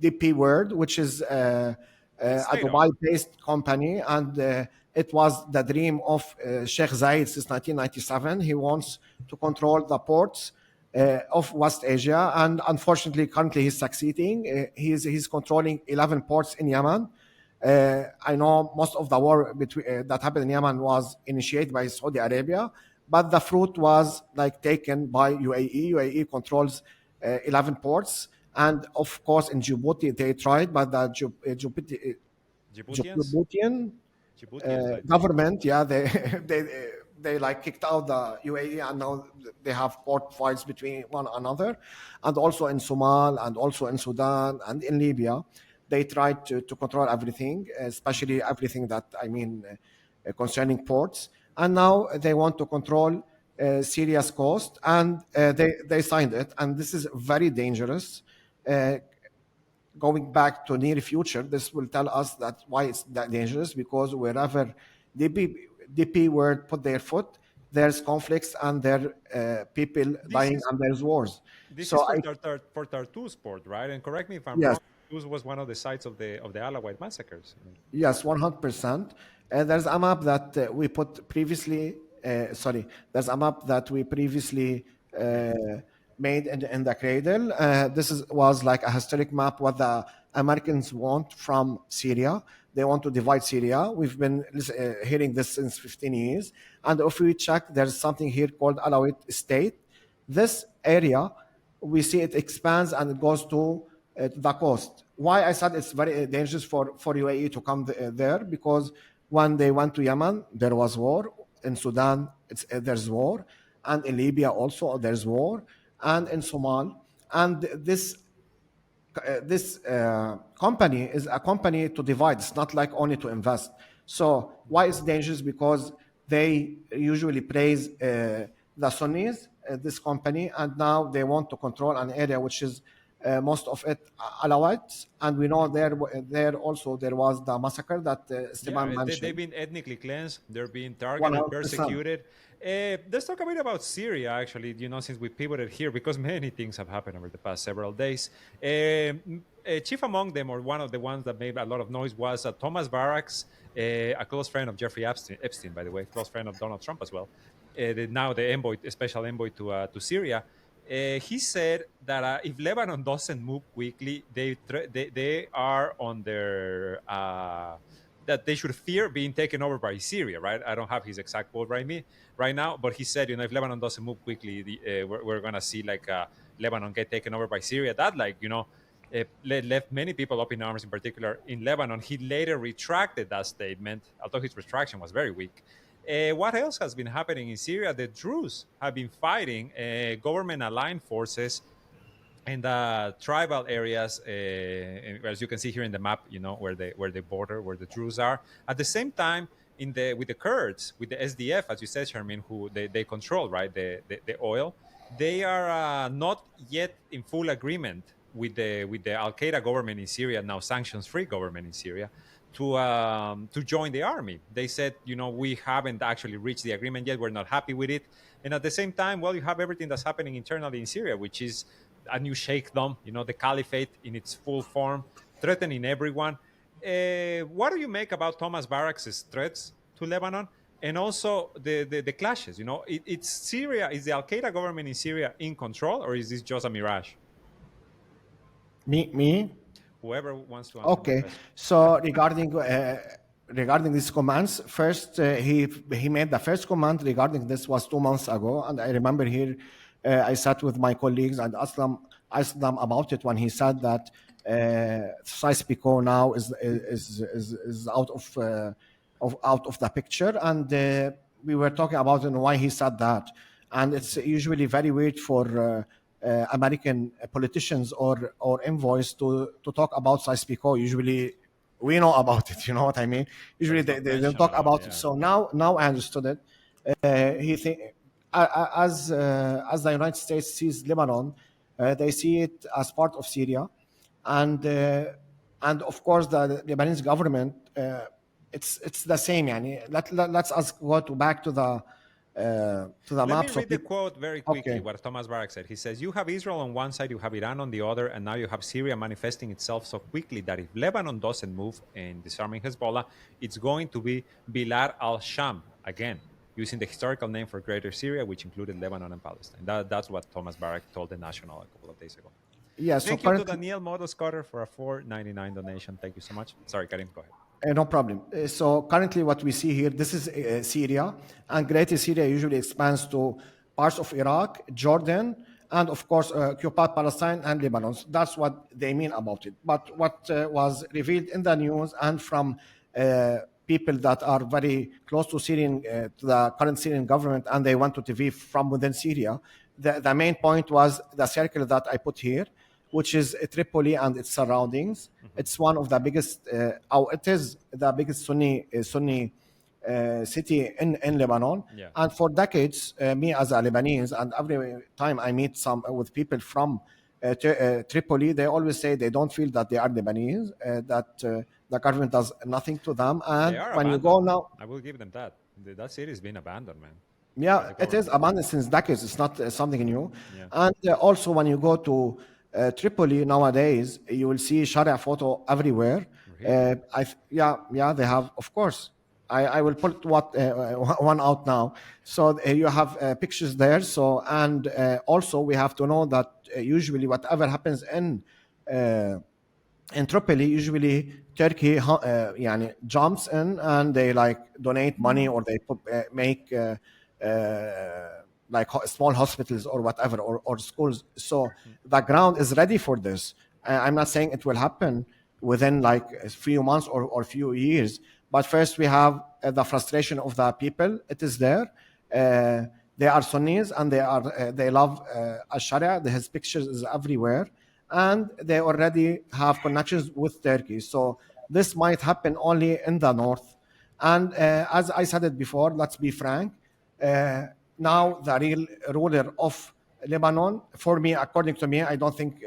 DP World, which is a Dubai-based company, and it was the dream of Sheikh Zayed since 1997. He wants to control the ports of West Asia, and unfortunately, currently he's succeeding. He's controlling 11 ports in Yemen. I know most of the war between that happened in Yemen was initiated by Saudi Arabia, but the fruit was like taken by UAE. UAE controls 11 ports, and of course in Djibouti they tried, but the Djiboutian government, yeah, they like kicked out the UAE, and now they have port fights between one another, and also in Somal, and also in Sudan, and in Libya, they tried to control everything, especially everything that concerning ports, and now they want to control Syria's coast, and they signed it, and this is very dangerous. Going back to near future, this will tell us that why it's that dangerous, because wherever DP word put their foot, there's conflicts and there people dying and there's wars. This is for Tartus port, right? And correct me if I'm yes, wrong. Tartus was one of the sites of the Alawite massacres. Yes, 100%. There's a map that we put previously. There's a map that we previously made in the Cradle. This was like a historic map what the Americans want from Syria. They want to divide Syria. We've been hearing this since 15 years. And if we check, there's something here called Alawite State. This area, we see it expands and it goes to the coast. Why I said it's very dangerous for UAE to come there, because when they went to Yemen, there was war. In Sudan, there's war. And in Libya also, there's war. And in Somal. And this company is a company to divide. It's not like only to invest. So why it's dangerous? Because they usually praise the Sunnis, this company, and now they want to control an area which is most of it Alawites. And we know there also there was the massacre that Esteban mentioned. They've been ethnically cleansed. They're being targeted, 100%. persecuted. Let's talk a bit about Syria, actually, since we pivoted here, because many things have happened over the past several days. Chief among them, or one of the ones that made a lot of noise, was Thomas Barracks, a close friend of Jeffrey Epstein, by the way, close friend of Donald Trump as well, now the envoy, special envoy to Syria. He said that if Lebanon doesn't move quickly, they are on their that they should fear being taken over by Syria, right? I don't have his exact quote right now, but he said, if Lebanon doesn't move quickly, we're gonna see Lebanon get taken over by Syria. That left many people up in arms, in particular in Lebanon. He later retracted that statement, although his retraction was very weak. What else has been happening in Syria? The Druze have been fighting government-aligned forces in the tribal areas, as you can see here in the map, where the border, where the Druze are. At the same time, with the Kurds, with the SDF, as you said, Charmaine, who they control, right, the oil, they are not yet in full agreement with the Al Qaeda government in Syria, now sanctions-free government in Syria, to join the army. They said, we haven't actually reached the agreement yet. We're not happy with it. And at the same time, well, you have everything that's happening internally in Syria, which is a new sheikhdom, the caliphate in its full form, threatening everyone. What do you make about Thomas Barrack's threats to Lebanon? And also the clashes, it's Syria, is the Al Qaeda government in Syria in control, or is this just a mirage? Me? Whoever wants to answer. Okay. So regarding these commands, first he made the first command regarding this was 2 months ago, and I remember here I sat with my colleagues and asked them about it when he said that Sykes-Picot now is out of the picture, and we were talking about why he said that, and it's usually very weird for American politicians or envoys to talk about Sykes-Picot. Usually we know about it, you know what I mean? Usually they don't talk about it. So now I understood it. He think as the United States sees Lebanon, they see it as part of Syria, and of course the Lebanese government, it's the same. Let's go back to the Let map. me read the quote very quickly, what Thomas Barrack said. He says, you have Israel on one side, you have Iran on the other, and now you have Syria manifesting itself so quickly that if Lebanon doesn't move in disarming Hezbollah, it's going to be Bilad al-Sham again, using the historical name for Greater Syria, which included Lebanon and Palestine. That's what Thomas Barrack told the National a couple of days ago. Yes. Thank you to Daniel Modus Carter for a $4.99 donation. Thank you so much. Sorry, Karim, go ahead. No problem. So currently what we see here, this is Syria, and Greater Syria usually expands to parts of Iraq, Jordan, and of course occupied Palestine and Lebanon. So that's what they mean about it. But what was revealed in the news and from people that are very close to to the current Syrian government, and they went to TV from within Syria, the main point was the circle that I put here, which is Tripoli and its surroundings. Mm-hmm. It's one of the biggest, it is the biggest Sunni city in Lebanon. Yeah. And for decades, me as a Lebanese, and every time I meet with people from Tripoli, they always say they don't feel that they are Lebanese, that the government does nothing to them. And when you go now, I will give them that. That city has been abandoned, man. Yeah, it is abandoned since decades. It's not something new. Yeah. And also when you go to Tripoli nowadays, you will see Sharia photo everywhere. Really? They have, of course. I will put one out now. So you have pictures there. So and also we have to know that usually whatever happens in Tripoli, usually Turkey jumps in and they donate money or they make small hospitals or whatever, or schools. So the ground is ready for this. I'm not saying it will happen within a few months or few years, but first we have the frustration of the people. It is there. They are Sunnis and they love Sharia. His pictures is everywhere, and they already have connections with Turkey. So this might happen only in the north. And as I said it before, let's be frank. Now the real ruler of Lebanon, for me, according to me, I don't think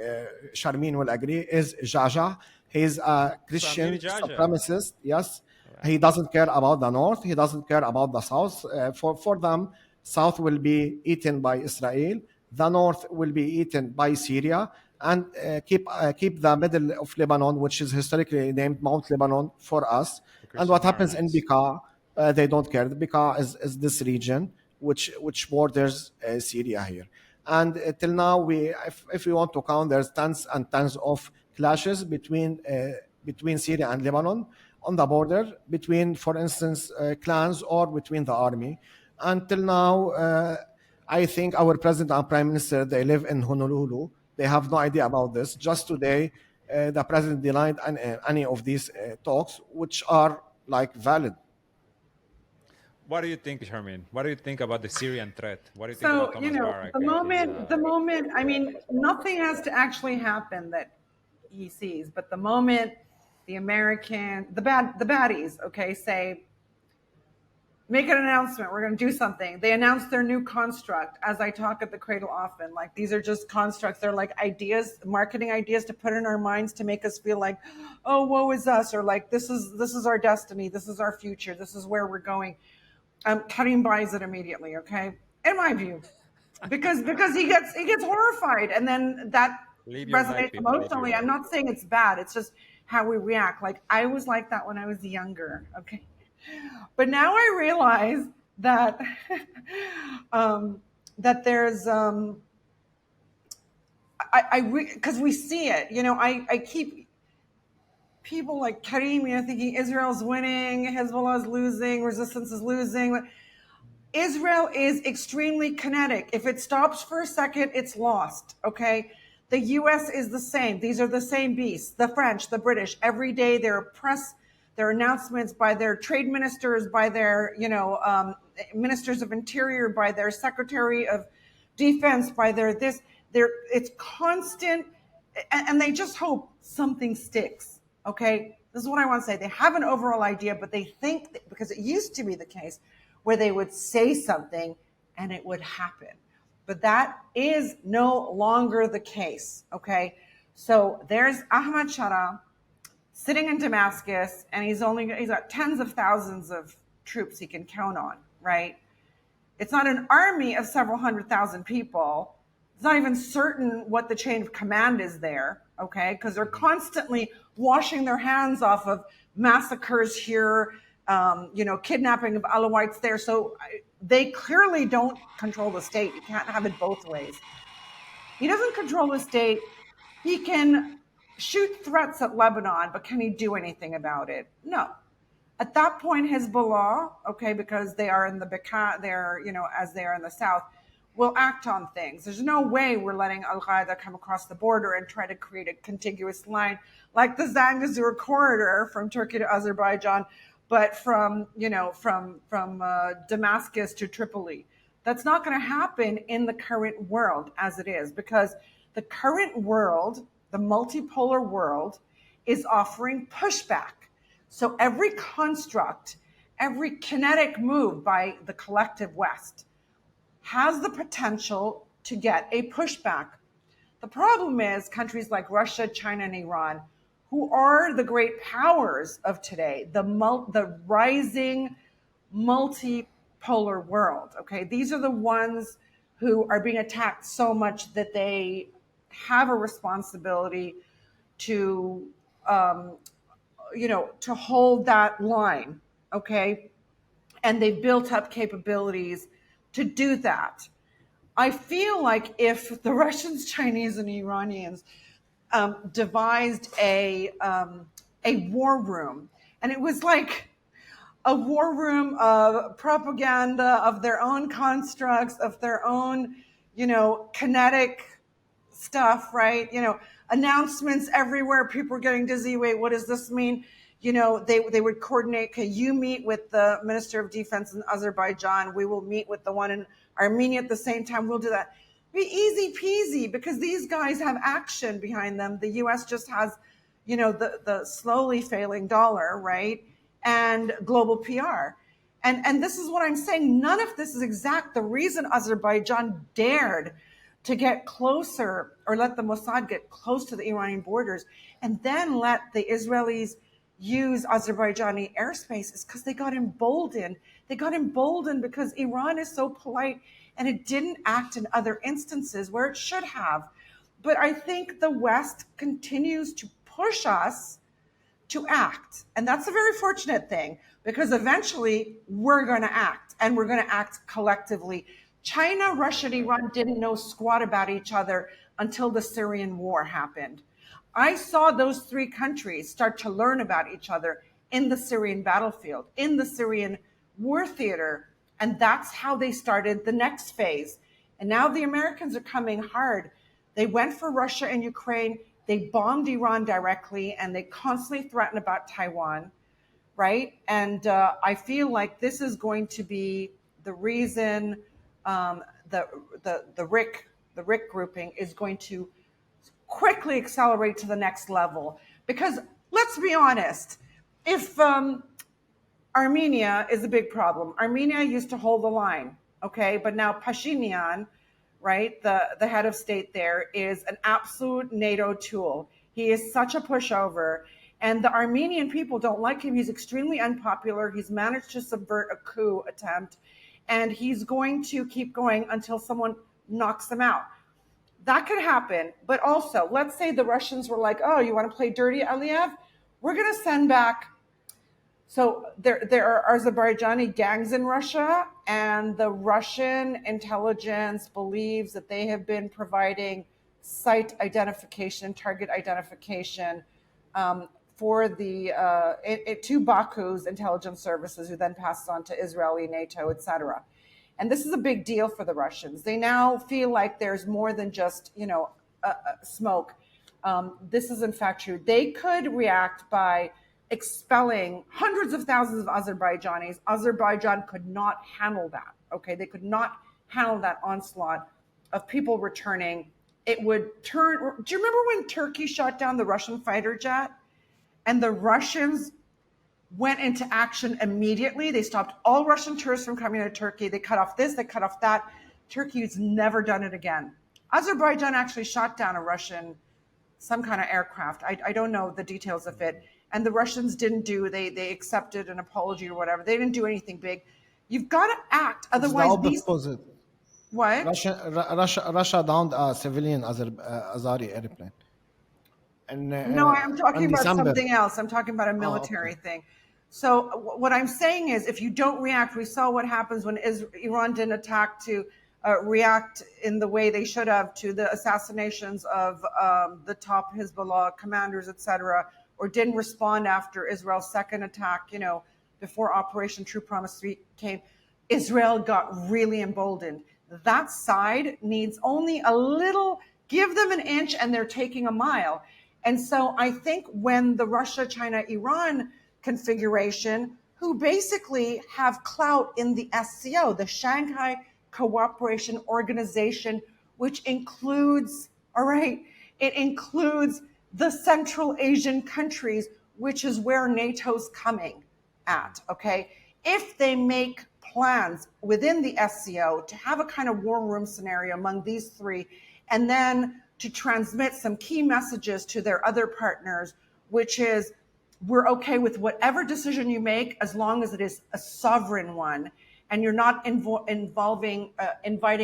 Charmaine will agree, is Jaja. He's a Christian supremacist. Yes, he doesn't care about the north. He doesn't care about the south. For them, south will be eaten by Israel, the north will be eaten by Syria, and keep the middle of Lebanon, which is historically named Mount Lebanon, for us. The And Christian what happens in Maronite. Bekaa, they don't care. The Bekaa is this region which borders Syria here. And till now, if we want to count, there's tons and tons of clashes between Syria and Lebanon on the border, between, for instance, clans or between the army. Until now, I think our president and prime minister, they live in Honolulu. They have no idea about this. Just today, the president denied any of these talks, which are like valid. What do you think, Charmaine? What do you think about the Syrian threat? What do you think about So, Thomas Barak the and his? moment, I mean, nothing has to actually happen that he sees, but the moment the the baddies, okay, say, make an announcement, we're going to do something. They announce their new construct. As I talk at the Cradle often, like, these are just constructs. They're like ideas, marketing ideas to put in our minds to make us feel like, oh, woe is us, or like, this is our destiny, this is our future, this is where we're going. Karim buys it immediately, okay? In my view, because he gets horrified, and then that Live your life, resonates people. Live your emotionally. I'm life. not saying it's bad. It's just how we react. Like, I was like that when I was younger, okay? But now I realize that that there's because we see it. I keep people like Karim, thinking Israel's winning, Hezbollah is losing, resistance is losing. Israel is extremely kinetic. If it stops for a second, it's lost, okay? The US is the same. These are the same beasts. The French, the British, every day their announcements by their trade ministers, by their, ministers of interior, by their secretary of defense, by it's constant, and they just hope something sticks, okay? This is what I want to say. They have an overall idea, but they think because it used to be the case where they would say something and it would happen. But that is no longer the case, okay? So there's Ahmad Shara sitting in Damascus, and he's got tens of thousands of troops he can count on, right? It's not an army of several 100,000 people. It's not even certain what the chain of command is there, okay? Because they're constantly washing their hands off of massacres here, kidnapping of Alawites there. So they clearly don't control the state. You can't have it both ways. He doesn't control the state. He can shoot threats at Lebanon, but can he do anything about it? No. At that point, Hezbollah, okay, because they are in the Bekaa, as they are in the south, will act on things. There's no way we're letting Al-Qaeda come across the border and try to create a contiguous line like the Zangezur Corridor from Turkey to Azerbaijan, but from Damascus to Tripoli. That's not going to happen in the current world as it is, because the current world, the multipolar world, is offering pushback. So every construct, every kinetic move by the collective West has the potential to get a pushback. The problem is countries like Russia, China, and Iran, who are the great powers of today, the rising multipolar world, okay? These are the ones who are being attacked so much that they have a responsibility to, to hold that line, okay? And they've built up capabilities to do that. I feel like if the Russians, Chinese, and Iranians devised a war room, and it was like a war room of propaganda, of their own constructs, of their own, kinetic stuff, right? Announcements everywhere. People were getting dizzy. Wait, what does this mean? They would coordinate. Okay, you meet with the Minister of Defense in Azerbaijan. We will meet with the one in Armenia at the same time. We'll do that. Be easy peasy, because these guys have action behind them. The U.S. just has, the slowly failing dollar, right? And global PR. And this is what I'm saying. None of this is exact. The reason Azerbaijan dared to get closer, or let the Mossad get close to the Iranian borders, and then let the Israelis use Azerbaijani airspace, is because they got emboldened They got emboldened because Iran is so polite and it didn't act in other instances where it should have. But I think the West continues to push us to act. And that's a very fortunate thing because eventually we're going to act and we're going to act collectively. China, Russia, and Iran didn't know squat about each other until the Syrian war happened. I saw those three countries start to learn about each other in the Syrian battlefield, in the Syrian war theater. And that's how they started the next phase. And now the Americans are coming hard. They went for Russia and Ukraine. They bombed Iran directly, and they constantly threaten about Taiwan, right? And I feel like this is going to be the reason the RIC grouping is going to quickly accelerate to the next level. Because let's be honest, if Armenia is a big problem. Armenia used to hold the line, okay? But now Pashinyan, right, the head of state there, is an absolute NATO tool. He is such a pushover. And the Armenian people don't like him. He's extremely unpopular. He's managed to subvert a coup attempt. And he's going to keep going until someone knocks him out. That could happen. But also, let's say the Russians were like, oh, you want to play dirty, Aliyev? We're going to send back. So there are Azerbaijani gangs in Russia, and the Russian intelligence believes that they have been providing site identification, target identification for to Baku's intelligence services, who then passes on to Israeli, NATO, etc. And this is a big deal for the Russians. They now feel like there's more than just smoke. This is in fact true. They could react by expelling hundreds of thousands of Azerbaijanis. Azerbaijan could not handle that. Okay, they could not handle that onslaught of people returning. It would turn. Do you remember when Turkey shot down the Russian fighter jet, and the Russians went into action immediately? They stopped all Russian tourists from coming to Turkey. They cut off this. They cut off that. Turkey's never done it again. Azerbaijan actually shot down a Russian, some kind of aircraft. I don't know the details of it. And the Russians didn't they accepted an apology or whatever. They didn't do anything big. You've got to act. Otherwise, what? Russia downed a civilian Azari airplane. And, no, I'm talking about December. something else. I'm talking about a military thing. So what I'm saying is, if you don't react, we saw what happens when Iran didn't attack to react in the way they should have to the assassinations of the top Hezbollah commanders, etc., or didn't respond after Israel's second attack, before Operation True Promise 3 came. Israel got really emboldened. That side needs only a little, give them an inch and they're taking a mile. And so I think when the Russia, China, Iran configuration, who basically have clout in the SCO, the Shanghai Cooperation Organization, which includes, it includes the Central Asian countries, which is where NATO's coming at, okay? If they make plans within the SCO to have a kind of war room scenario among these three, and then to transmit some key messages to their other partners, which is, we're okay with whatever decision you make as long as it is a sovereign one, and you're not inviting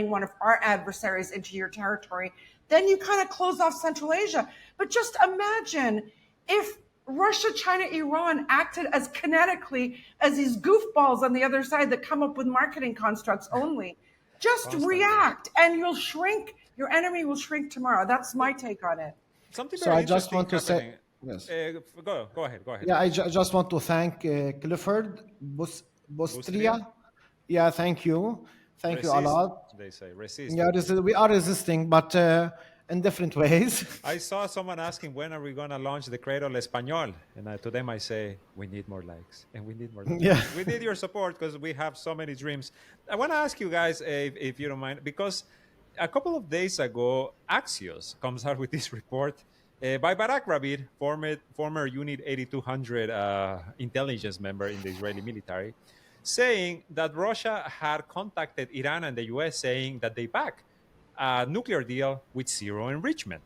one of our adversaries into your territory, then you kind of close off Central Asia. But just imagine if Russia, China, Iran acted as kinetically as these goofballs on the other side that come up with marketing constructs only. Just react and you'll shrink. Your enemy will shrink tomorrow. That's my take on it. Something So very I just want to happening. say, yes. Go ahead. Yeah, I just want to thank Clifford Bostria. Yeah, thank you. Thank you a lot. They say resist. Yeah, we are resisting, but in different ways. I saw someone asking, when are we going to launch the Cradle Espanol? And to them I say, we need more likes. And we need more likes. Yeah. We need your support because we have so many dreams. I want to ask you guys, if you don't mind, because a couple of days ago, Axios comes out with this report by Barak Rabid, former Unit 8200 intelligence member in the Israeli military, saying that Russia had contacted Iran and the US saying that they back a nuclear deal with zero enrichment.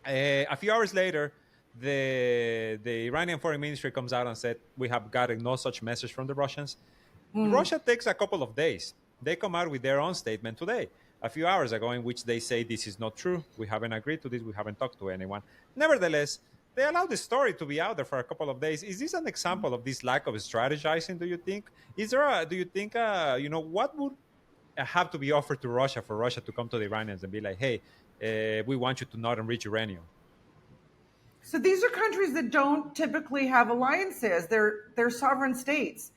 A few hours later, the Iranian foreign ministry comes out and said, we have gotten no such message from the Russians. Russia takes a couple of days. They come out with their own statement today, a few hours ago, in which they say this is not true. We haven't agreed to this. We haven't talked to anyone. Nevertheless, they allow the story to be out there for a couple of days. Is this an example of this lack of strategizing? Do you think? Is there a? Do you think? What would have to be offered to Russia for Russia to come to the Iranians and be like, "Hey, we want you to not enrich uranium." So these are countries that don't typically have alliances. They're sovereign states,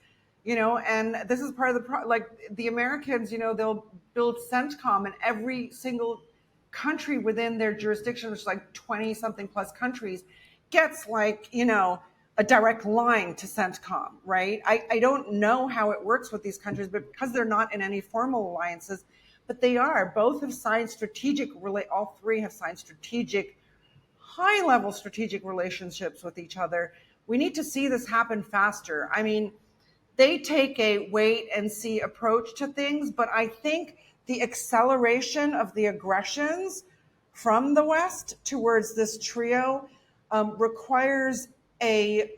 and this is part of like the Americans. They'll build CENTCOM, and every single country within their jurisdiction, which is like 20 something plus countries, gets like a direct line to CENTCOM, right? I don't know how it works with these countries, but because they're not in any formal alliances, but they are. Both have signed all three have signed high-level strategic relationships with each other. We need to see this happen faster. I mean, they take a wait-and-see approach to things, but I think the acceleration of the aggressions from the West towards this trio requires a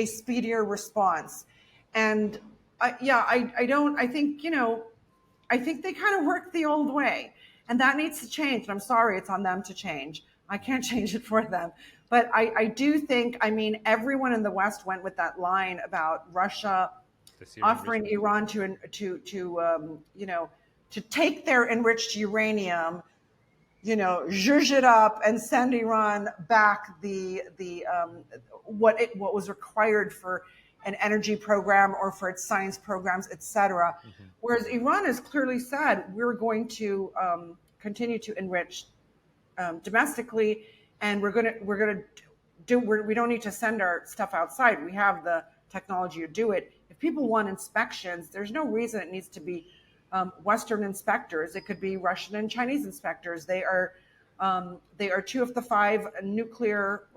speedier response. And I think they kind of work the old way, and that needs to change. And I'm sorry, it's on them to change. I can't change it for them. But I do think, everyone in the West went with that line about Russia offering Iran to take their enriched uranium, zhuzh it up and send Iran back what was required for an energy program or for its science programs, etc. Whereas Iran has clearly said we're going to continue to enrich domestically, and we don't need to send our stuff outside. We have the technology to do it. If people want inspections, there's no reason it needs to be Western inspectors. It could be Russian and Chinese inspectors. They are two of the five nuclear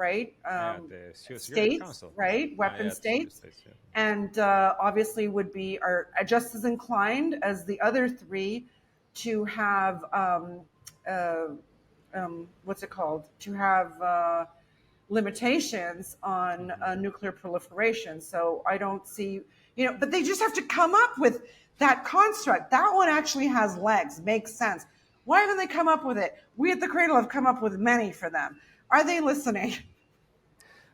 states, right? Weapon states, and obviously are just as inclined as the other three to have to have limitations on nuclear proliferation. So I don't see, but they just have to come up with that construct. That one actually has legs, makes sense. Why haven't they come up with it? We at the Cradle have come up with many for them. Are they listening?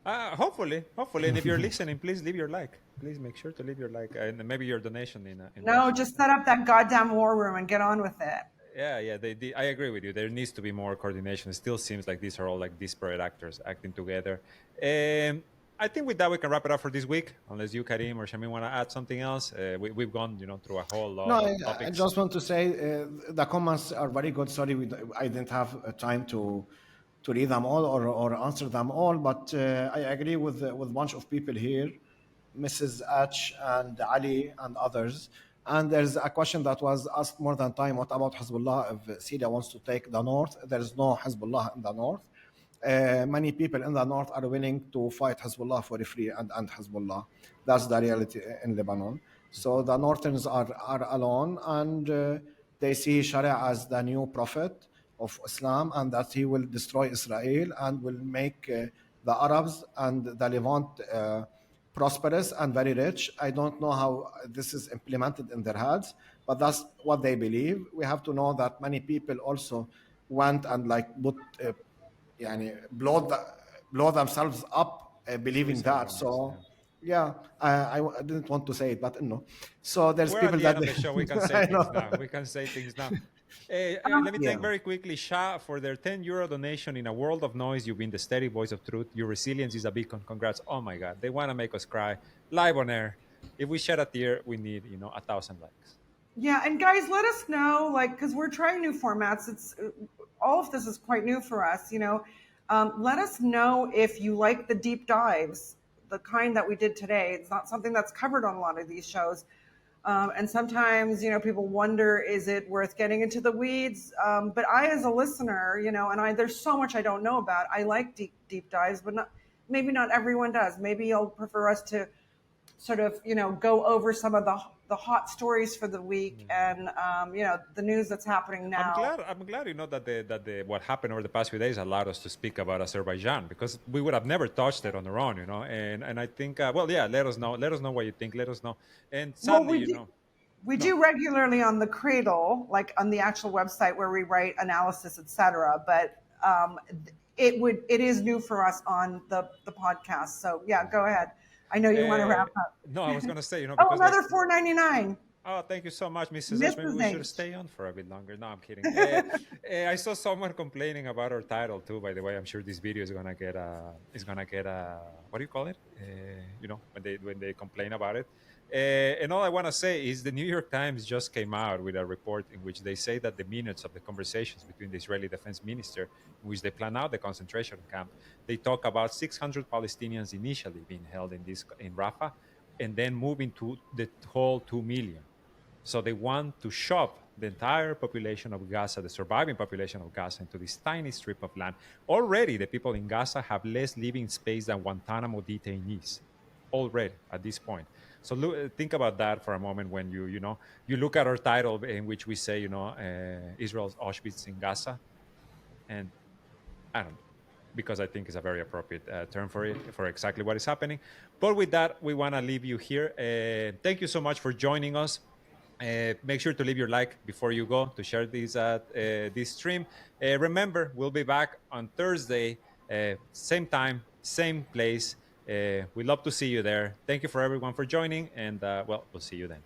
Hopefully. And if you're listening, please leave your like. Please make sure to leave your like and maybe your donation in No, Russia. just set up that goddamn war room and get on with it. Yeah. I agree with you. There needs to be more coordination. It still seems like these are all like disparate actors acting together. I think with that we can wrap it up for this week. Unless you, Karim or Shamin, want to add something else. We've gone, through a whole lot of topics. I just want to say the comments are very good. Sorry, I didn't have time to read them all or answer them all. But I agree with a bunch of people here, Mrs. H and Ali and others. And there's a question that was asked more than time. What about Hezbollah if Syria wants to take the north? There's no Hezbollah in the north. Many people in the north are willing to fight Hezbollah for free and Hezbollah. That's the reality in Lebanon. So the Northerns are alone, and they see Sharia as the new prophet of Islam, and that he will destroy Israel and will make the Arabs and the Levant prosperous and very rich. I don't know how this is implemented in their heads, but that's what they believe. We have to know that many people also went and blow themselves up believing that. So I didn't want to say it, but no. So there's We're people at the that end of the show. We can say things now. We can say things now. Let me thank very quickly Shah for their €10 donation. In a world of noise, you've been the steady voice of truth. Your resilience is a beacon. Congrats. Oh my God. They want to make us cry live on air. If we shed a tear, we need 1,000 likes. Yeah, and guys, let us know, because we're trying new formats. It's all of this is quite new for us. Let us know if you like the deep dives, the kind that we did today. It's not something that's covered on a lot of these shows. And sometimes, people wonder, is it worth getting into the weeds? But I, as a listener, and there's so much I don't know about. I like deep dives, but maybe not everyone does. Maybe you'll prefer us to sort of, go over some of the hot stories for the week and the news that's happening now. I'm glad that the what happened over the past few days allowed us to speak about Azerbaijan, because we would have never touched it on our own, and I think let us know what you think, let us know. And Well, sadly, we do regularly on the Cradle, like on the actual website where we write analysis, etc. But it is new for us on the podcast. So yeah, go ahead. I know you want to wrap up. No, I was going to say, Oh, because another $4.99. oh, thank you so much, Mrs. H. Maybe Mrs. we should H. stay on for a bit longer. No, I'm kidding. I saw someone complaining about our title too. By the way, I'm sure this video is gonna get what do you call it? When they complain about it. And all I want to say is the New York Times just came out with a report in which they say that the minutes of the conversations between the Israeli defense minister, in which they plan out the concentration camp, they talk about 600 Palestinians initially being held in Rafah, and then moving to the whole 2 million. So they want to shove the entire population of Gaza, the surviving population of Gaza, into this tiny strip of land. Already, the people in Gaza have less living space than Guantanamo detainees. Already at this point. So think about that for a moment when you look at our title in which we say Israel's Auschwitz in Gaza, and I don't know, because I think it's a very appropriate term for it, for exactly what is happening. But with that, we want to leave you here. Thank you so much for joining us. Make sure to leave your like before you go to share this stream. Remember, we'll be back on Thursday, same time, same place. We'd love to see you there. Thank you for everyone for joining, and we'll see you then.